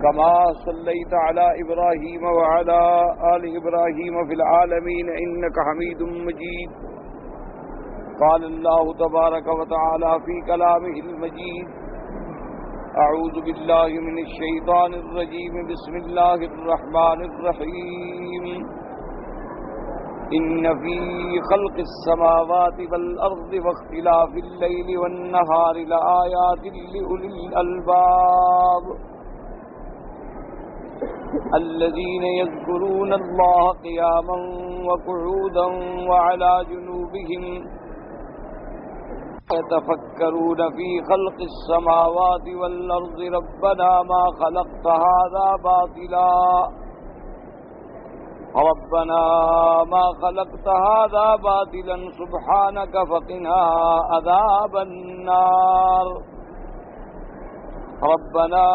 كما صليت على إبراهيم وعلى آل إبراهيم في العالمين إنك حميد مجيد. قال الله تبارك وتعالى في كلامه المجيد: أعوذ بالله من الشيطان الرجيم. بسم الله الرحمن الرحيم. إن في خلق السماوات والأرض واختلاف الليل والنهار لآيات لأولي الألباب الذين يذكرون الله قياما وقعودا وعلى جنوبهم يتفكرون في خلق السماوات والأرض ربنا ما خلقت هذا باطلا سبحانك فقنا عذاب النار. ربنا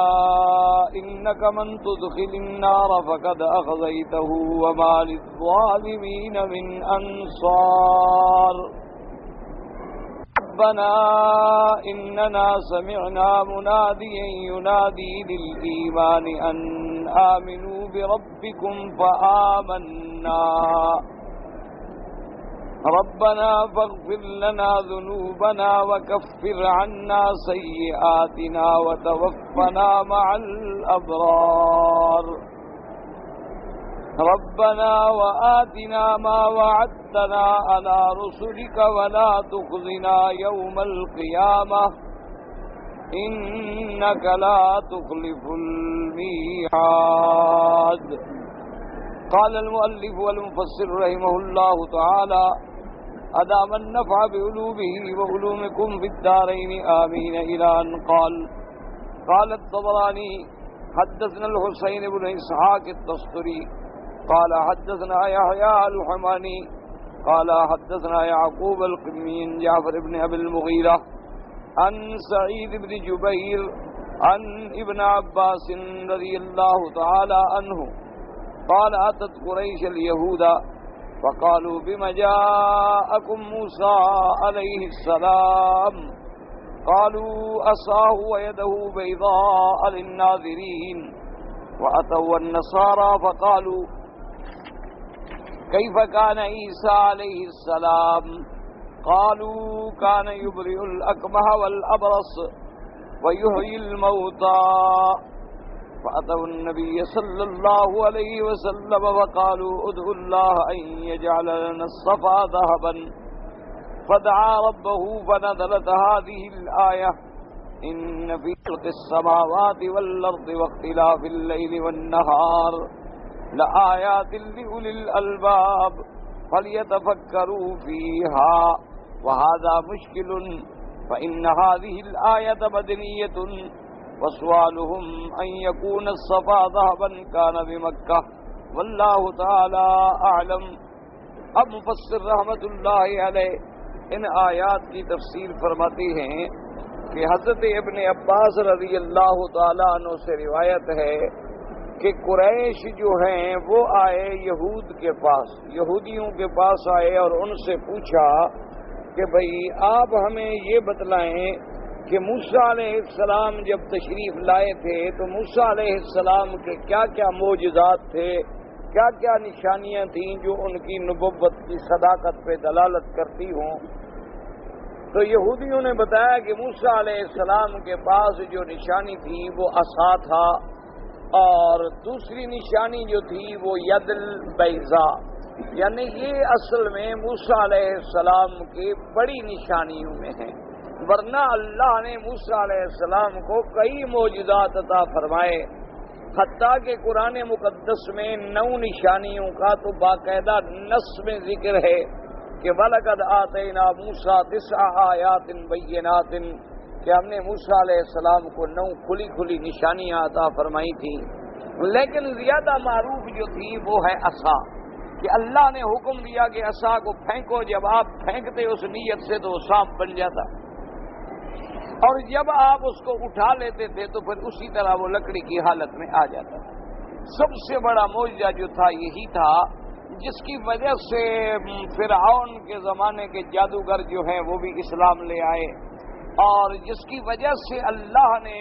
إنك من تدخل النار فقد أخزيته وما للظالمين من أنصار. ربنا إننا سمعنا مناديا ينادي للإيمان أن آمنوا بربكم فآمنا. ربنا فاغفر لنا ذنوبنا وكفر عنا سيئاتنا وتوفنا مع الأبرار. ربنا وآتنا ما وعدتنا على رسلك ولا تخزنا يوم القيامة إنك لا تخلف الميعاد. قال المؤلف والمفسر رحمه الله تعالى: أدام النفع بعلومه وعلومكم في الدارين آمين. إلى أن قال الطبراني: حدثنا الحسين بن إسحاق التستري قال حدثنا يحيى الحماني قال حدثنا يعقوب القمي جعفر بن أبي المغيرة عن سعيد بن جبير عن ابن عباس رضي الله تعالى عنه قال: أتت قريش اليهود فقالوا: بما جاءكم موسى عليه السلام؟ قالوا: عصاه ويده بيضاء للناظرين. وأتوا النصارى فقالوا: كيف كان عيسى عليه السلام؟ قالوا: كان يبرئ الأكمه والأبرص ويحيي الموتى. فأتوا النبي صلى الله عليه وسلم وقالوا: ادعوا الله أن يجعل لنا الصفا ذهبا. فدعا ربه فنزلت هذه الآية: إن في خلق السماوات والأرض واختلاف الليل والنهار لآيات لأولي الألباب فليتفكروا فيها. وهذا مشكل فإن هذه الآية مدنية وسؤالهم أن يكون الصفا ذهبا كان بمكة والله تعالى أعلم. اب مفسر رحمت اللہ علیہ ان آیات کی تفسیر فرماتے ہیں کہ حضرت ابن عباس رضی اللہ تعالیٰ عنہ سے روایت ہے کہ قریش جو ہیں وہ آئے یہود کے پاس، یہودیوں کے پاس آئے اور ان سے پوچھا کہ بھئی آپ ہمیں یہ بتلائیں کہ موسیٰ علیہ السلام جب تشریف لائے تھے تو موسیٰ علیہ السلام کے کیا کیا معجزات تھے، کیا کیا نشانیاں تھیں جو ان کی نبوت کی صداقت پہ دلالت کرتی ہوں۔ تو یہودیوں نے بتایا کہ موسیٰ علیہ السلام کے پاس جو نشانی تھی وہ عصا تھا، اور دوسری نشانی جو تھی وہ ید البیضاء، یعنی یہ اصل میں موسیٰ علیہ السلام کی بڑی نشانیوں میں ہیں، ورنہ اللہ نے موسیٰ علیہ السلام کو کئی معجزات عطا فرمائے، حتیٰ کہ قرآن مقدس میں 9 نشانیوں کا تو باقاعدہ نص میں ذکر ہے کہ وَلَقَدْ آتَيْنَا مُوسَىٰ 9 آیات بینات، کہ ہم نے موسیٰ علیہ السلام کو 9 کھلی کھلی نشانیاں عطا فرمائی تھیں، لیکن زیادہ معروف جو تھی وہ ہے عصا، کہ اللہ نے حکم دیا کہ عصا کو پھینکو، جب آپ پھینکتے اس نیت سے تو وہ سانپ بن جاتا، اور جب آپ اس کو اٹھا لیتے تھے تو پھر اسی طرح وہ لکڑی کی حالت میں آ جاتا تھا۔ سب سے بڑا معجزہ جو تھا یہی تھا، جس کی وجہ سے فرعون کے زمانے کے جادوگر جو ہیں وہ بھی اسلام لے آئے، اور جس کی وجہ سے اللہ نے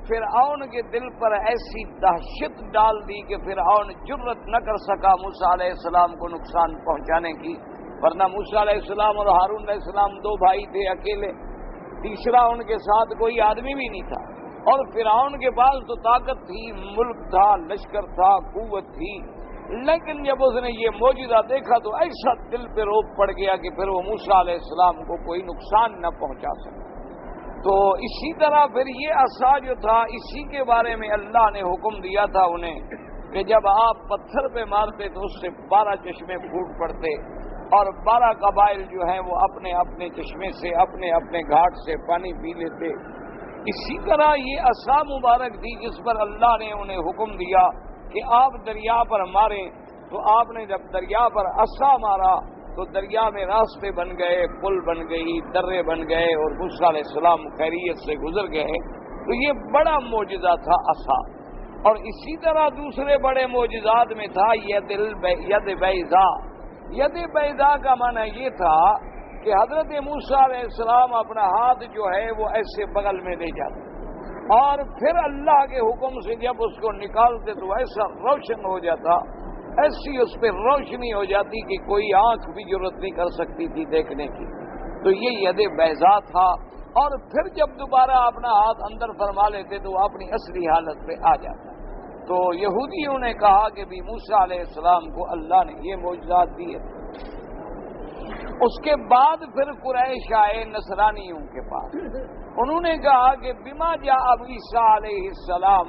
فرعون کے دل پر ایسی دہشت ڈال دی کہ فرعون جرت نہ کر سکا موسیٰ علیہ السلام کو نقصان پہنچانے کی، ورنہ موسیٰ علیہ السلام اور ہارون علیہ السلام دو بھائی تھے اکیلے، تیسرا ان کے ساتھ کوئی آدمی بھی نہیں تھا، اور فرعون کے پاس تو طاقت تھی، ملک تھا، لشکر تھا، قوت تھی، لیکن جب اس نے یہ معجزہ دیکھا تو ایسا دل پہ روب پڑ گیا کہ پھر وہ موسیٰ علیہ السلام کو کوئی نقصان نہ پہنچا سکا۔ تو اسی طرح پھر یہ عصا جو تھا، اسی کے بارے میں اللہ نے حکم دیا تھا انہیں کہ جب آپ پتھر پہ مارتے تو اس سے 12 چشمے پھوٹ پڑتے، اور 12 قبائل جو ہیں وہ اپنے اپنے چشمے سے، اپنے اپنے گھاٹ سے پانی پی لیتے۔ اسی طرح یہ عصا مبارک تھی جس پر اللہ نے انہیں حکم دیا کہ آپ دریا پر ماریں، تو آپ نے جب دریا پر عصا مارا تو دریا میں راستے بن گئے، پل بن گئی، درے بن گئے، اور موسیٰ علیہ السلام خیریت سے گزر گئے۔ تو یہ بڑا معجزہ تھا عصا۔ اور اسی طرح دوسرے بڑے معجزات میں تھا ید بیضا۔ ید بیضا کا معنی یہ تھا کہ حضرت موسیٰ علیہ السلام اپنا ہاتھ جو ہے وہ ایسے بغل میں لے جاتے، اور پھر اللہ کے حکم سے جب اس کو نکالتے تو ایسا روشن ہو جاتا، ایسی اس پہ روشنی ہو جاتی کہ کوئی آنکھ بھی جرت نہیں کر سکتی تھی دیکھنے کی۔ تو یہ ید بیضا تھا، اور پھر جب دوبارہ اپنا ہاتھ اندر فرما لیتے تو وہ اپنی اصلی حالت پہ آ جاتا۔ تو یہودیوں نے کہا کہ بھی موسیٰ علیہ السلام کو اللہ نے یہ معجزات دیے۔ اس کے بعد پھر قریش آئے نصرانیوں کے پاس، انہوں نے کہا کہ بما جاء عیسیٰ علیہ السلام،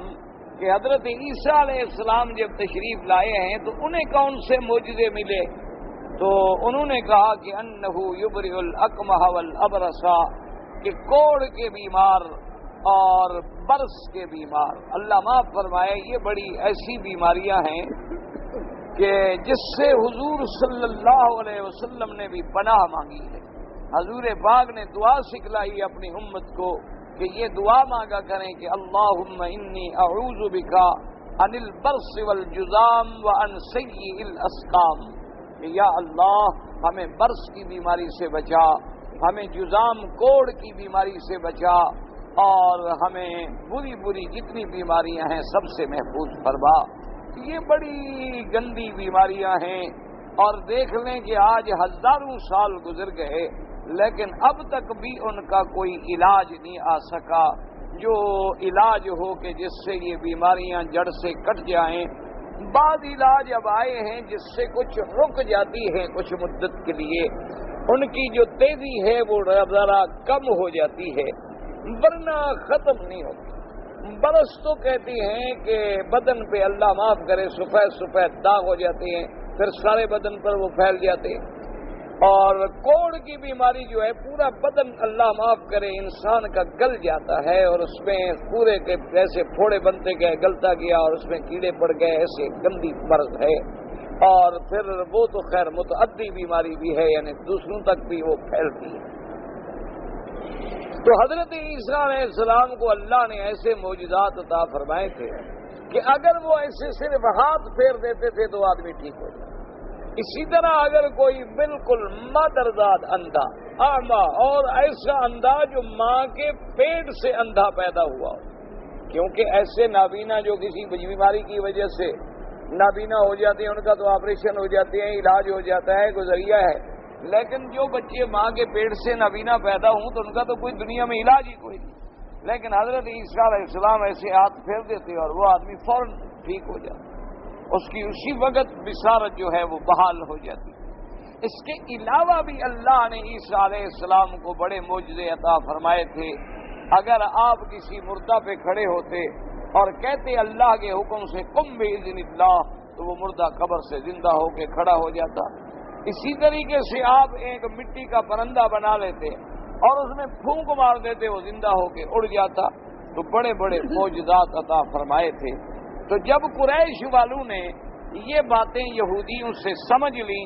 کہ حضرت عیسیٰ علیہ السلام جب تشریف لائے ہیں تو انہیں کون سے معجزے ملے؟ تو انہوں نے کہا کہ انہ یبرئ الاکمہ والابرص، کہ کوڑ کے بیمار اور برس کے بیمار، اللہ معاف فرمائے یہ بڑی ایسی بیماریاں ہیں کہ جس سے حضور صلی اللہ علیہ وسلم نے بھی پناہ مانگی ہے۔ حضور پاک نے دعا سکھلائی اپنی امت کو کہ یہ دعا مانگا کریں کہ اللہم انی اعوذ بکا عن البرص والجذام وعن سیء الاسقام، کہ یا اللہ ہمیں برس کی بیماری سے بچا، ہمیں جذام کوڑ کی بیماری سے بچا، اور ہمیں بری بری جتنی بیماریاں ہیں سب سے محفوظ فرما۔ یہ بڑی گندی بیماریاں ہیں، اور دیکھ لیں کہ آج ہزاروں سال گزر گئے لیکن اب تک بھی ان کا کوئی علاج نہیں آ سکا، جو علاج ہو کہ جس سے یہ بیماریاں جڑ سے کٹ جائیں۔ بعض علاج اب آئے ہیں جس سے کچھ رک جاتی ہے کچھ مدت کے لیے، ان کی جو تیزی ہے وہ ذرا کم ہو جاتی ہے، ورنہ ختم نہیں ہوتی۔ برس تو کہتی ہیں کہ بدن پہ اللہ معاف کرے سفید سفید داغ ہو جاتے ہیں، پھر سارے بدن پر وہ پھیل جاتے ہیں، اور کوڑ کی بیماری جو ہے پورا بدن اللہ معاف کرے انسان کا گل جاتا ہے، اور اس میں پورے کے ایسے پھوڑے بنتے گئے، گلتا گیا اور اس میں کیڑے پڑ گئے، ایسے گندی مرض ہے۔ اور پھر وہ تو خیر متعدی بیماری بھی ہے، یعنی دوسروں تک بھی وہ پھیلتی ہے۔ تو حضرت عیسیٰ علیہ السلام کو اللہ نے ایسے معجزات عطا فرمائے تھے کہ اگر وہ ایسے صرف ہاتھ پھیر دیتے تھے تو آدمی ٹھیک ہو جاتا۔ اسی طرح اگر کوئی بالکل مادرزاد اندھا، اعمیٰ، اور ایسا اندھا جو ماں کے پیٹ سے اندھا پیدا ہوا ہو، کیونکہ ایسے نابینا جو کسی بیماری کی وجہ سے نابینا ہو جاتے ہیں ان کا تو آپریشن ہو جاتے ہیں، علاج ہو جاتا ہے، گزریہ ہے، لیکن جو بچے ماں کے پیٹ سے نابینا پیدا ہوں تو ان کا تو کوئی دنیا میں علاج ہی کوئی نہیں، لیکن حضرت عیسیٰ علیہ السلام ایسے ہاتھ پھیر دیتے اور وہ آدمی فوراً ٹھیک ہو جاتا، اس کی اسی وقت بصارت جو ہے وہ بحال ہو جاتی۔ اس کے علاوہ بھی اللہ نے عیسیٰ علیہ السلام کو بڑے معجزے عطا فرمائے تھے۔ اگر آپ کسی مردہ پہ کھڑے ہوتے اور کہتے اللہ کے حکم سے قم بإذن اللہ، تو وہ مردہ قبر سے زندہ ہو کے کھڑا ہو جاتا۔ اسی طریقے سے آپ ایک مٹی کا پرندہ بنا لیتے اور اس میں پھونک مار دیتے، وہ زندہ ہو کے اڑ جاتا۔ تو بڑے بڑے معجزات عطا فرمائے تھے۔ تو جب قریش والوں نے یہ باتیں یہودیوں سے سمجھ لیں،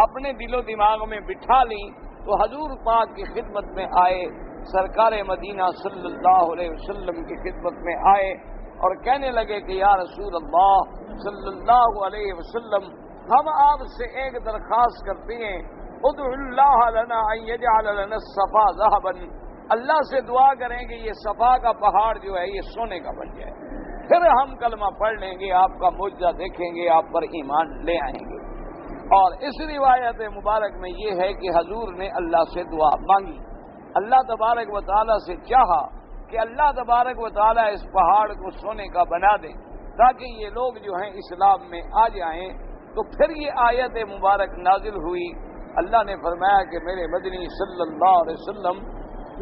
اپنے دل و دماغ میں بٹھا لیں، تو حضور پاک کی خدمت میں آئے، سرکار مدینہ صلی اللہ علیہ وسلم کی خدمت میں آئے اور کہنے لگے کہ یا رسول اللہ صلی اللہ علیہ وسلم، ہم آپ سے ایک درخواست کرتے ہیں، ادعو اللہ لنا ان یجعل لنا الصفا ذهبا، اللہ سے دعا کریں کہ یہ صفا کا پہاڑ جو ہے یہ سونے کا بن جائے، پھر ہم کلمہ پڑھ لیں گے، آپ کا معجزہ دیکھیں گے، آپ پر ایمان لے آئیں گے۔ اور اس روایت مبارک میں یہ ہے کہ حضور نے اللہ سے دعا مانگی، اللہ تبارک و تعالیٰ سے چاہا کہ اللہ تبارک و تعالیٰ اس پہاڑ کو سونے کا بنا دیں تاکہ یہ لوگ جو ہیں اسلام میں آ جائیں۔ تو پھر یہ آیت مبارک نازل ہوئی، اللہ نے فرمایا کہ میرے مدنی صلی اللہ علیہ وسلم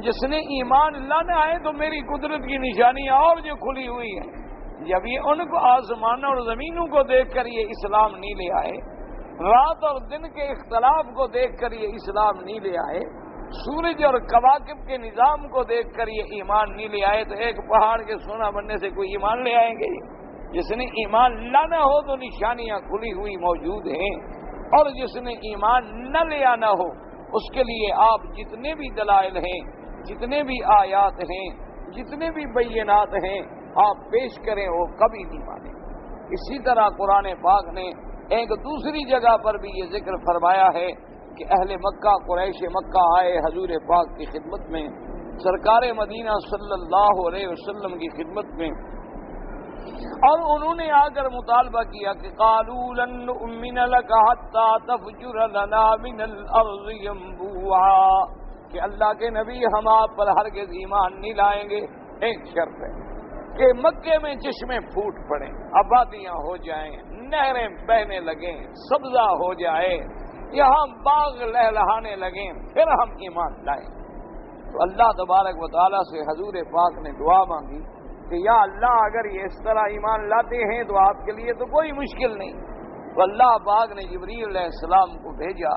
جس نے ایمان لانا ہے تو میری قدرت کی نشانیاں اور جو کھلی ہوئی ہیں، جب یہ ان کو آسمانوں اور زمینوں کو دیکھ کر یہ اسلام نہیں لے آئے، رات اور دن کے اختلاف کو دیکھ کر یہ اسلام نہیں لے آئے، سورج اور کواکب کے نظام کو دیکھ کر یہ ایمان نہیں لے آئے، تو ایک پہاڑ کے سونا بننے سے کوئی ایمان لے آئیں گے؟ جس نے ایمان لانا ہو تو نشانیاں کھلی ہوئی موجود ہیں، اور جس نے ایمان نہ لے آنا ہو اس کے لیے آپ جتنے بھی دلائل ہیں، جتنے بھی آیات ہیں، جتنے بھی بینات ہیں آپ پیش کریں وہ کبھی نہیں مانیں۔ اسی طرح قرآن پاک نے ایک دوسری جگہ پر بھی یہ ذکر فرمایا ہے کہ اہل مکہ قریش مکہ آئے حضور پاک کی خدمت میں، سرکار مدینہ صلی اللہ علیہ وسلم کی خدمت میں، اور انہوں نے آ کر مطالبہ کیا کہ قالوا لن نؤمن لك حتى تفجر لنا من الارض ينبوعا، کہ اللہ کے نبی ہم آپ پر ہرگز ایمان نہیں لائیں گے، ایک شرط ہے کہ مکے میں چشمے پھوٹ پڑیں، آبادیاں ہو جائیں، نہریں بہنے لگیں، سبزہ ہو جائے، یہاں باغ لہلہانے لگیں، پھر ہم ایمان لائیں۔ تو اللہ تبارک و تعالیٰ سے حضور پاک نے دعا مانگی کہ یا اللہ اگر یہ اس طرح ایمان لاتے ہیں تو آپ کے لیے تو کوئی مشکل نہیں۔ تو اللہ پاک نے جبریل علیہ السلام کو بھیجا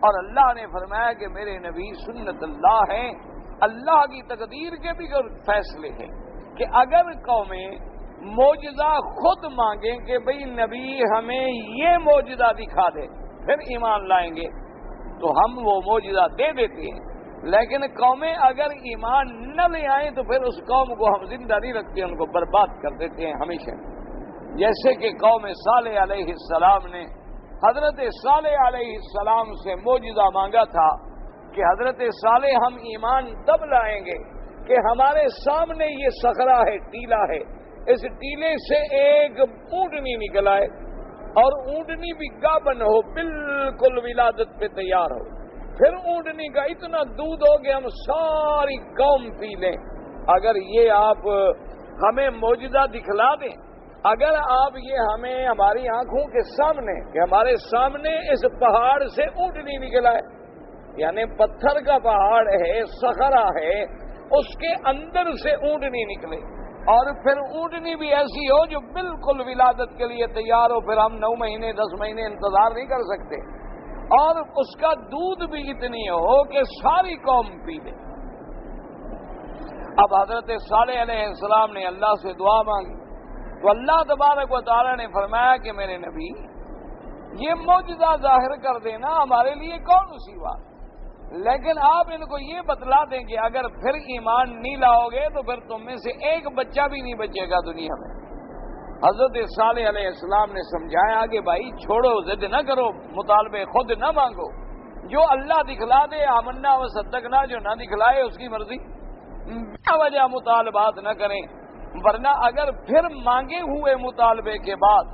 اور اللہ نے فرمایا کہ میرے نبی سنت اللہ ہیں، اللہ کی تقدیر کے بھی فیصلے ہیں کہ اگر قومیں معجزہ خود مانگیں کہ بھئی نبی ہمیں یہ معجزہ دکھا دے پھر ایمان لائیں گے تو ہم وہ معجزہ دے دیتے ہیں، لیکن قومیں اگر ایمان نہ لے آئیں تو پھر اس قوم کو ہم زندہ نہیں رکھتے، ان کو برباد کر دیتے ہیں ہمیشہ۔ جیسے کہ قوم صالح علیہ السلام نے حضرت صالح علیہ السلام سے معجزہ مانگا تھا کہ حضرت صالح ہم ایمان تب لائیں گے کہ ہمارے سامنے یہ صخرہ ہے، ٹیلا ہے، اس ٹیلے سے ایک اونٹنی نکل آئے اور اونٹنی بھی گابن ہو، بالکل ولادت پہ تیار ہو، پھر اونٹنی کا اتنا دودھ ہو کہ ہم ساری قوم پی لیں۔ اگر یہ آپ ہمیں معجزہ دکھلا دیں، اگر آپ یہ ہمیں ہماری آنکھوں کے سامنے کہ ہمارے سامنے اس پہاڑ سے اونٹنی نکل آئے، یعنی پتھر کا پہاڑ ہے، صخرہ ہے، اس کے اندر سے اونٹنی نکلے اور پھر اونٹنی بھی ایسی ہو جو بالکل ولادت کے لیے تیار ہو، پھر ہم 9 مہینے 10 مہینے انتظار نہیں کر سکتے، اور اس کا دودھ بھی اتنی ہو کہ ساری قوم پی لے۔ اب حضرت صالح علیہ السلام نے اللہ سے دعا مانگی تو اللہ تبارک و تعالیٰ نے فرمایا کہ میرے نبی یہ معجزہ ظاہر کر دینا ہمارے لیے کون سی بات، لیکن آپ ان کو یہ بتلا دیں کہ اگر پھر ایمان نہیں لاؤ گے تو پھر تم میں سے ایک بچہ بھی نہیں بچے گا دنیا میں۔ حضرت صالح علیہ السلام نے سمجھایا کہ بھائی چھوڑو، ضد نہ کرو، مطالبے خود نہ مانگو، جو اللہ دکھلا دے آمنا و صدقنا، جو نہ دکھلائے اس کی مرضی، بلا وجہ مطالبات نہ کریں، ورنہ اگر پھر مانگے ہوئے مطالبے کے بعد،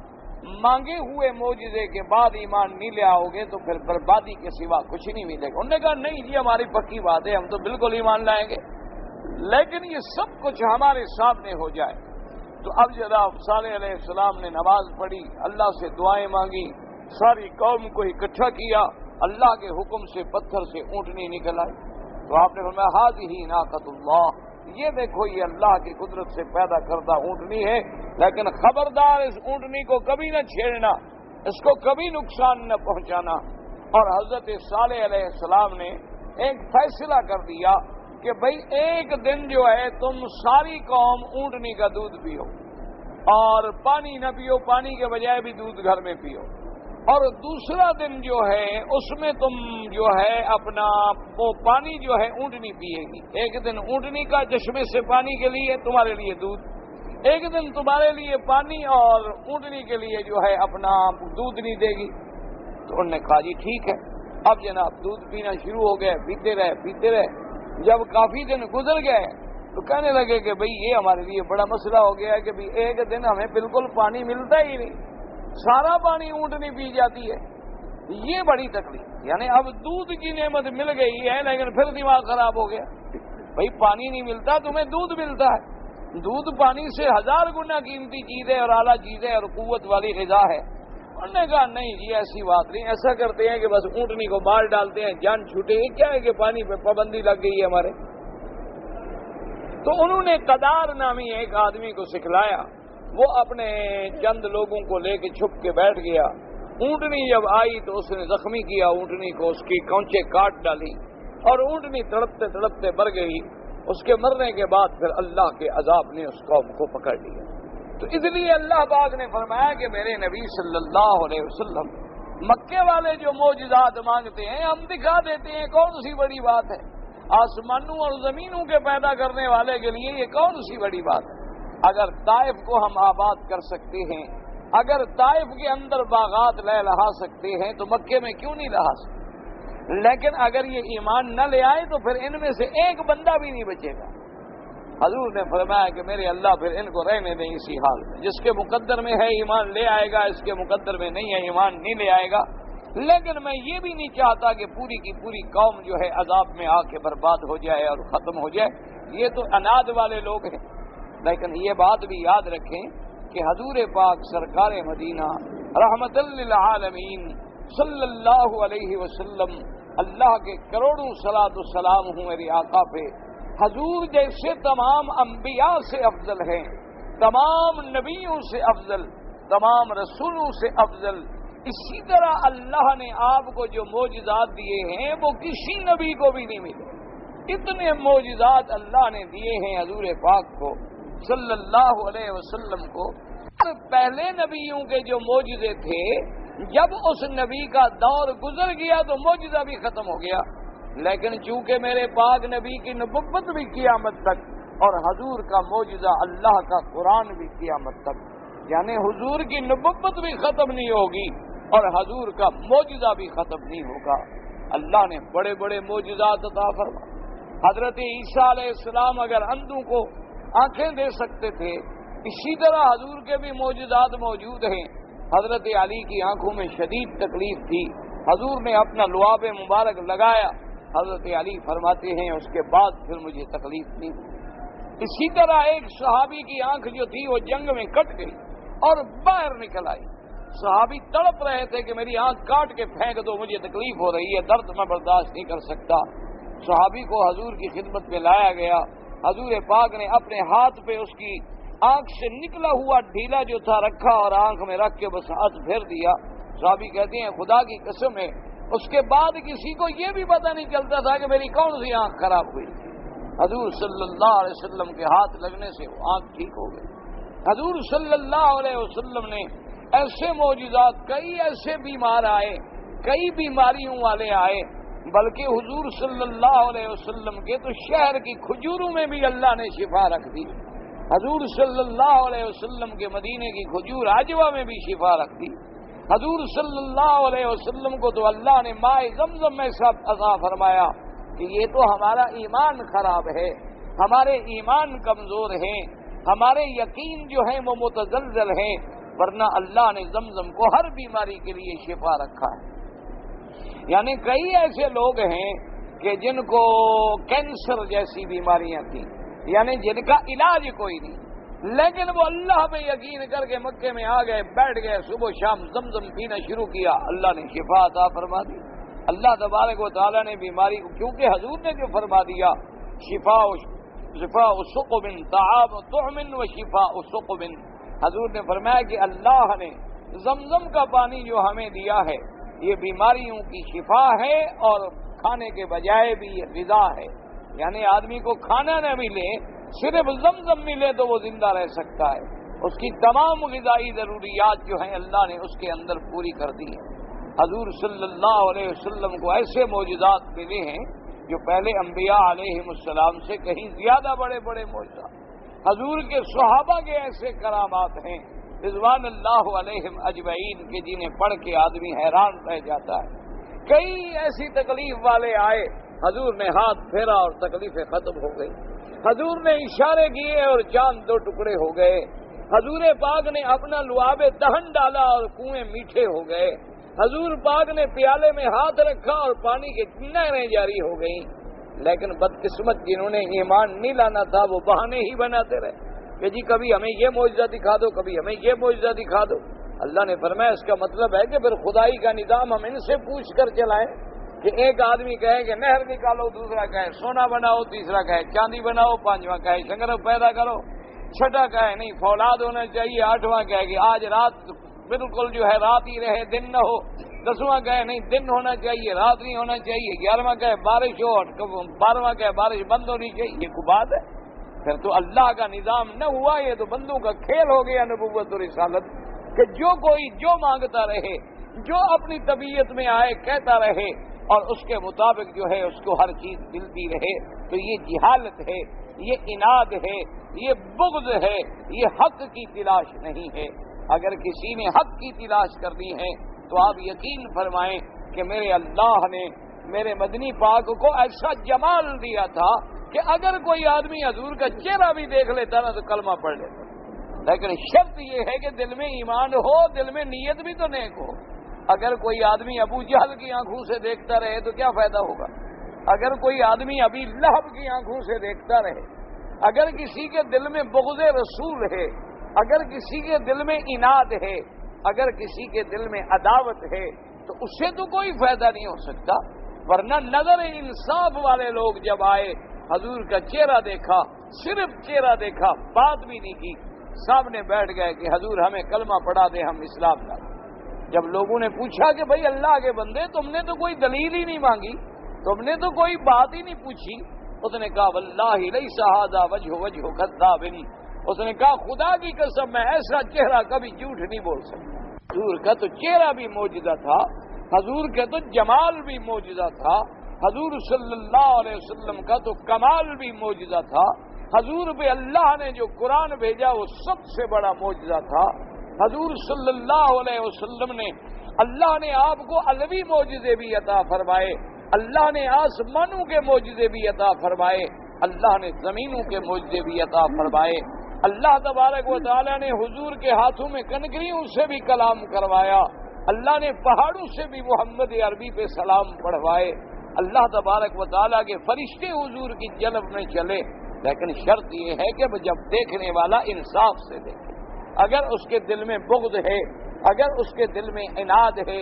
مانگے ہوئے معجزے کے بعد ایمان نہیں لے آؤ گے تو پھر بربادی کے سوا کچھ نہیں ملے گا۔ انہوں نے کہا نہیں جی ہماری پکی بات ہے، ہم تو بالکل ایمان لائیں گے، لیکن یہ سب کچھ ہمارے سامنے ہو جائے۔ تو اب جناب صالح علیہ السلام نے نماز پڑھی، اللہ سے دعائیں مانگی، ساری قوم کو اکٹھا کیا، اللہ کے حکم سے پتھر سے اونٹنی نکل آئی۔ تو آپ نے فرمایا ھذہ ناقۃ اللہ، یہ دیکھو یہ اللہ کی قدرت سے پیدا کردہ اونٹنی ہے، لیکن خبردار اس اونٹنی کو کبھی نہ چھیڑنا، اس کو کبھی نقصان نہ پہنچانا۔ اور حضرت صالح علیہ السلام نے ایک فیصلہ کر دیا کہ بھئی ایک دن جو ہے تم ساری قوم اونٹنی کا دودھ پیو اور پانی نہ پیو، پانی کے بجائے بھی دودھ گھر میں پیو، اور دوسرا دن جو ہے اس میں تم جو ہے اپنا وہ پانی جو ہے اونٹنی پیے گی، ایک دن اونٹنی کا چشمے سے پانی کے لیے تمہارے لیے دودھ، ایک دن تمہارے لیے پانی اور اونٹنی کے لیے جو ہے اپنا دودھ نہیں دے گی۔ تو انہوں نے کہا جی ٹھیک ہے۔ اب جناب دودھ پینا شروع ہو گئے، پیتے رہے، جب کافی دن گزر گئے تو کہنے لگے کہ بھئی یہ ہمارے لیے بڑا مسئلہ ہو گیا ہے کہ بھئی ایک دن ہمیں بالکل پانی ملتا ہی نہیں، سارا پانی اونٹنی پی جاتی ہے، یہ بڑی تکلیف۔ یعنی اب دودھ کی نعمت مل گئی ہے لیکن پھر دماغ خراب ہو گیا، بھئی پانی نہیں ملتا، تمہیں دودھ ملتا ہے، دودھ پانی سے 1000 گنا قیمتی چیز ہے اور اعلیٰ چیز ہے اور قوت والی غذا ہے۔ انہوں نے کہا نہیں جی ایسی بات نہیں، ایسا کرتے ہیں کہ بس اونٹنی کو مار ڈالتے ہیں، جان چھوٹے گی، کیا ہے کہ پانی پہ پابندی لگ گئی ہے ہمارے۔ تو انہوں نے قدار نامی ایک آدمی کو سکھلایا، وہ اپنے چند لوگوں کو لے کے چھپ کے بیٹھ گیا، اونٹنی جب آئی تو اس نے زخمی کیا اونٹنی کو، اس کی کونچے کاٹ ڈالی اور اونٹنی تڑپتے تڑپتے مر گئی۔ اس کے مرنے کے بعد پھر اللہ کے عذاب نے اس قوم کو پکڑ لیا۔ تو اس لیے اللہ پاک نے فرمایا کہ میرے نبی صلی اللہ علیہ وسلم مکے والے جو معجزات مانگتے ہیں ہم دکھا دیتے ہیں، کون سی بڑی بات ہے؟ آسمانوں اور زمینوں کے پیدا کرنے والے کے لیے یہ کون سی بڑی بات ہے؟ اگر طائف کو ہم آباد کر سکتے ہیں، اگر طائف کے اندر باغات لہا سکتے ہیں تو مکے میں کیوں نہیں لہا سکتے؟ لیکن اگر یہ ایمان نہ لے آئے تو پھر ان میں سے ایک بندہ بھی نہیں بچے گا۔ حضور نے فرمایا کہ میرے اللہ پھر ان کو رہنے دیں اسی حال میں، جس کے مقدر میں ہے ایمان لے آئے گا، اس کے مقدر میں نہیں ہے ایمان نہیں لے آئے گا۔ لیکن میں یہ بھی نہیں چاہتا کہ پوری کی پوری قوم جو ہے عذاب میں آ کے برباد ہو جائے اور ختم ہو جائے، یہ تو اناد والے لوگ ہیں۔ لیکن یہ بات بھی یاد رکھیں کہ حضور پاک سرکار مدینہ رحمت للعالمین صلی اللہ علیہ وسلم، اللہ کے کروڑوں صلاۃ والسلام ہوں میرے آقا پہ، حضور جیسے تمام انبیاء سے افضل ہیں، تمام نبیوں سے افضل، تمام رسولوں سے افضل۔ اسی طرح اللہ نے آپ کو جو معجزات دیے ہیں وہ کسی نبی کو بھی نہیں ملے۔ اتنے معجزات اللہ نے دیے ہیں حضور پاک کو صلی اللہ علیہ وسلم کو۔ پہلے نبیوں کے جو معجزے تھے جب اس نبی کا دور گزر گیا تو معجزہ بھی ختم ہو گیا، لیکن چونکہ میرے پاک نبی کی نبوت بھی قیامت تک اور حضور کا معجزہ اللہ کا قرآن بھی قیامت تک، یعنی حضور کی نبوت بھی ختم نہیں ہوگی اور حضور کا معجزہ بھی ختم نہیں ہوگا۔ اللہ نے بڑے بڑے معجزات عطا فرمائے۔ حضرت عیسیٰ علیہ السلام اگر اندھوں کو آنکھیں دے سکتے تھے، اسی طرح حضور کے بھی معجزات موجود ہیں۔ حضرت علی کی آنکھوں میں شدید تکلیف تھی، حضور نے اپنا لعاب مبارک لگایا، حضرت علی فرماتے ہیں اس کے بعد پھر مجھے تکلیف نہیں ہوئی۔ اسی طرح ایک صحابی کی آنکھ جو تھی وہ جنگ میں کٹ گئی اور باہر نکل آئی، صحابی تڑپ رہے تھے کہ میری آنکھ کاٹ کے پھینک دو، مجھے تکلیف ہو رہی ہے، درد میں برداشت نہیں کر سکتا۔ صحابی کو حضور کی خدمت میں لایا گیا، حضور پاک نے اپنے ہاتھ پہ اس کی آنکھ سے نکلا ہوا ڈھیلا جو تھا رکھا اور آنکھ میں رکھ کے بس ہاتھ پھیر دیا۔ صحابی کہتے ہیں خدا کی قسم ہے اس کے بعد کسی کو یہ بھی پتہ نہیں چلتا تھا کہ میری کون سی آنکھ خراب ہوئی۔ حضور صلی اللہ علیہ وسلم کے ہاتھ لگنے سے وہ آنکھ ٹھیک ہو گئی۔ حضور صلی اللہ علیہ وسلم نے ایسے معجزات، کئی ایسے بیمار آئے، کئی بیماریوں والے آئے، بلکہ حضور صلی اللہ علیہ وسلم کے تو شہر کی کھجوروں میں بھی اللہ نے شفا رکھ دی۔ حضور صلی اللہ علیہ وسلم کے مدینے کی کھجور عجوہ میں بھی شفا رکھ دی۔ حضور صلی اللہ علیہ وسلم کو تو اللہ نے ماء زمزم میں سب عطا فرمایا کہ یہ تو ہمارا ایمان خراب ہے، ہمارے ایمان کمزور ہیں، ہمارے یقین جو ہیں وہ متزلزل ہیں، ورنہ اللہ نے زمزم کو ہر بیماری کے لیے شفا رکھا ہے۔ یعنی کئی ایسے لوگ ہیں کہ جن کو کینسر جیسی بیماریاں تھیں، یعنی جن کا علاج کوئی نہیں، لیکن وہ اللہ پہ یقین کر کے مکے میں آ گئے، بیٹھ گئے، صبح شام زمزم پینا شروع کیا، اللہ نے شفا عطا فرما دی۔ اللہ تبارک و تعالیٰ نے بیماری کو، کیونکہ حضور نے جو فرما دیا شفاء سقم طعام طعم و شفاء سقم، حضور نے فرمایا کہ اللہ نے زمزم کا پانی جو ہمیں دیا ہے یہ بیماریوں کی شفا ہے اور کھانے کے بجائے بھی یہ غذا ہے، یعنی آدمی کو کھانا نہ ملے صرف زمزم ملے تو وہ زندہ رہ سکتا ہے، اس کی تمام غذائی ضروریات جو ہیں اللہ نے اس کے اندر پوری کر دی ہیں۔ حضور صلی اللہ علیہ وسلم کو ایسے معجزات ملے ہیں جو پہلے انبیاء علیہم السلام سے کہیں زیادہ بڑے بڑے معجزات، حضور کے صحابہ کے ایسے کرامات ہیں رضوان اللہ علیہم اجمعین کہ جنہیں پڑھ کے آدمی حیران رہ جاتا ہے۔ کئی ایسی تکلیف والے آئے حضور نے ہاتھ پھیرا اور تکلیفیں ختم ہو گئی. حضور نے اشارے کیے اور چاند دو ٹکڑے ہو گئے. حضور پاک نے اپنا لعاب دہن ڈالا اور کنویں میٹھے ہو گئے. حضور پاک نے پیالے میں ہاتھ رکھا اور پانی کی نہریں جاری ہو گئیں. لیکن بدقسمت جنہوں نے ایمان نہیں لانا تھا وہ بہانے ہی بناتے رہے کہ جی کبھی ہمیں یہ معجزہ دکھا دو، کبھی ہمیں یہ معجزہ دکھا دو. اللہ نے فرمایا اس کا مطلب ہے کہ پھر خدائی کا نظام ہم ان سے پوچھ کر چلائیں کہ ایک آدمی کہے کہ نہر نکالو، دوسرا کہے سونا بناؤ، تیسرا کہے چاندی بناؤ، پانچواں کہے شنگرف پیدا کرو، چھٹا کہے نہیں فولاد ہونا چاہیے، آٹھواں کہے کہ آج رات بالکل جو ہے رات ہی رہے دن نہ ہو، دسواں کہے نہیں دن ہونا چاہیے رات نہیں ہونا چاہیے، 11واں کہے بارش ہو، 12واں کہے بارش بند ہونی چاہیے. یہ کوئی بات ہے؟ پھر تو اللہ کا نظام نہ ہوا، یہ تو بندوں کا کھیل ہو گیا نبوت اور رسالت کہ جو کوئی جو مانگتا رہے، جو اپنی طبیعت میں آئے کہتا رہے اور اس کے مطابق جو ہے اس کو ہر چیز ملتی رہے. تو یہ جہالت ہے، یہ عناد ہے، یہ بغض ہے، یہ حق کی تلاش نہیں ہے. اگر کسی نے حق کی تلاش کرنی ہے تو آپ یقین فرمائیں کہ میرے اللہ نے میرے مدنی پاک کو ایسا جمال دیا تھا کہ اگر کوئی آدمی حضور کا چہرہ بھی دیکھ لیتا نا تو کلمہ پڑھ لیتا. لیکن شرط یہ ہے کہ دل میں ایمان ہو، دل میں نیت بھی تو نیک ہو. اگر کوئی آدمی ابو جہل کی آنکھوں سے دیکھتا رہے تو کیا فائدہ ہوگا؟ اگر کوئی آدمی ابی لہب کی آنکھوں سے دیکھتا رہے، اگر کسی کے دل میں بغض رسول ہے، اگر کسی کے دل میں عناد ہے، اگر کسی کے دل میں عداوت ہے تو اس سے تو کوئی فائدہ نہیں ہو سکتا. ورنہ نظر انصاف والے لوگ جب آئے، حضور کا چہرہ دیکھا، صرف چہرہ دیکھا، بات بھی نہیں کی، سامنے بیٹھ گئے کہ حضور ہمیں کلمہ پڑھا دے، ہم اسلام لا. جب لوگوں نے پوچھا کہ بھائی اللہ کے بندے تم نے تو کوئی دلیل ہی نہیں مانگی، تم نے تو کوئی بات ہی نہیں پوچھی، اس نے کہا واللہ لیس ھذا وجہ کذاب. اس نے کہا خدا کی قسم میں ایسا چہرہ کبھی جھوٹ نہیں بول سکتا. حضور کا تو چہرہ بھی معجزہ تھا، حضور کا تو جمال بھی معجزہ تھا، حضور صلی اللہ علیہ وسلم کا تو کمال بھی معجزہ تھا. حضور پہ اللہ نے جو قرآن بھیجا وہ سب سے بڑا معجزہ تھا. حضور صلی اللہ علیہ وسلم نے اللہ نے آپ کو علوی معجزے بھی عطا فرمائے، اللہ نے آسمانوں کے معجزے بھی عطا فرمائے، اللہ نے زمینوں کے معجزے بھی عطا فرمائے. اللہ تبارک و تعالیٰ نے حضور کے ہاتھوں میں کنکریوں سے بھی کلام کروایا، اللہ نے پہاڑوں سے بھی محمد عربی پہ سلام پڑھوائے. اللہ تبارک و تعالیٰ کے فرشتے حضور کی جلب میں چلے. لیکن شرط یہ ہے کہ جب دیکھنے والا انصاف سے دیکھے. اگر اس کے دل میں بغض ہے، اگر اس کے دل میں عناد ہے،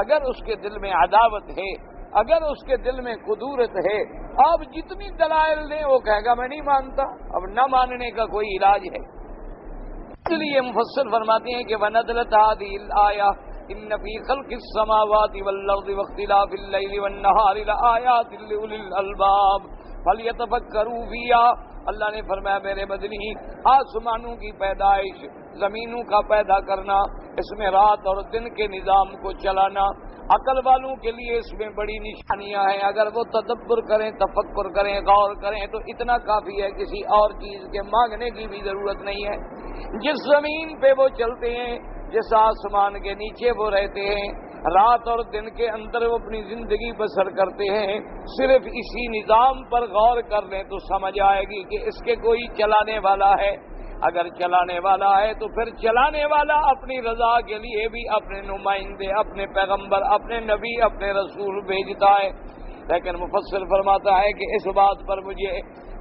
اگر اس کے دل میں عداوت ہے، اگر اس کے دل میں قدورت ہے، آپ جتنی دلائل دیں وہ کہے گا میں نہیں مانتا. اب نہ ماننے کا کوئی علاج ہے. اس لیے مفسر فرماتے ہیں کہ وَنَزَلَتْ هَٰذِهِ الْآيَةُ إِنَّ فِي خَلْقِ السَّمَاوَاتِ وَالْأَرْضِ وَاخْتِلَافِ اللَّيْلِ وَالنَّهَارِ لَآيَاتٍ لِأُولِي الْأَلْبَابِ فَلْيَتَفَكَّرُوا فِيهَا. اللہ نے فرمایا میرے مدنی آسمانوں کی پیدائش، زمینوں کا پیدا کرنا، اس میں رات اور دن کے نظام کو چلانا، عقل والوں کے لیے اس میں بڑی نشانیاں ہیں. اگر وہ تدبر کریں، تفکر کریں، غور کریں تو اتنا کافی ہے، کسی اور چیز کے مانگنے کی بھی ضرورت نہیں ہے. جس زمین پہ وہ چلتے ہیں، جس آسمان کے نیچے وہ رہتے ہیں، رات اور دن کے اندر وہ اپنی زندگی بسر کرتے ہیں، صرف اسی نظام پر غور کر لیں تو سمجھ آئے گی کہ اس کے کوئی چلانے والا ہے. اگر چلانے والا ہے تو پھر چلانے والا اپنی رضا کے لیے بھی اپنے نمائندے، اپنے پیغمبر، اپنے نبی، اپنے رسول بھیجتا ہے. لیکن مفسر فرماتا ہے کہ اس بات پر مجھے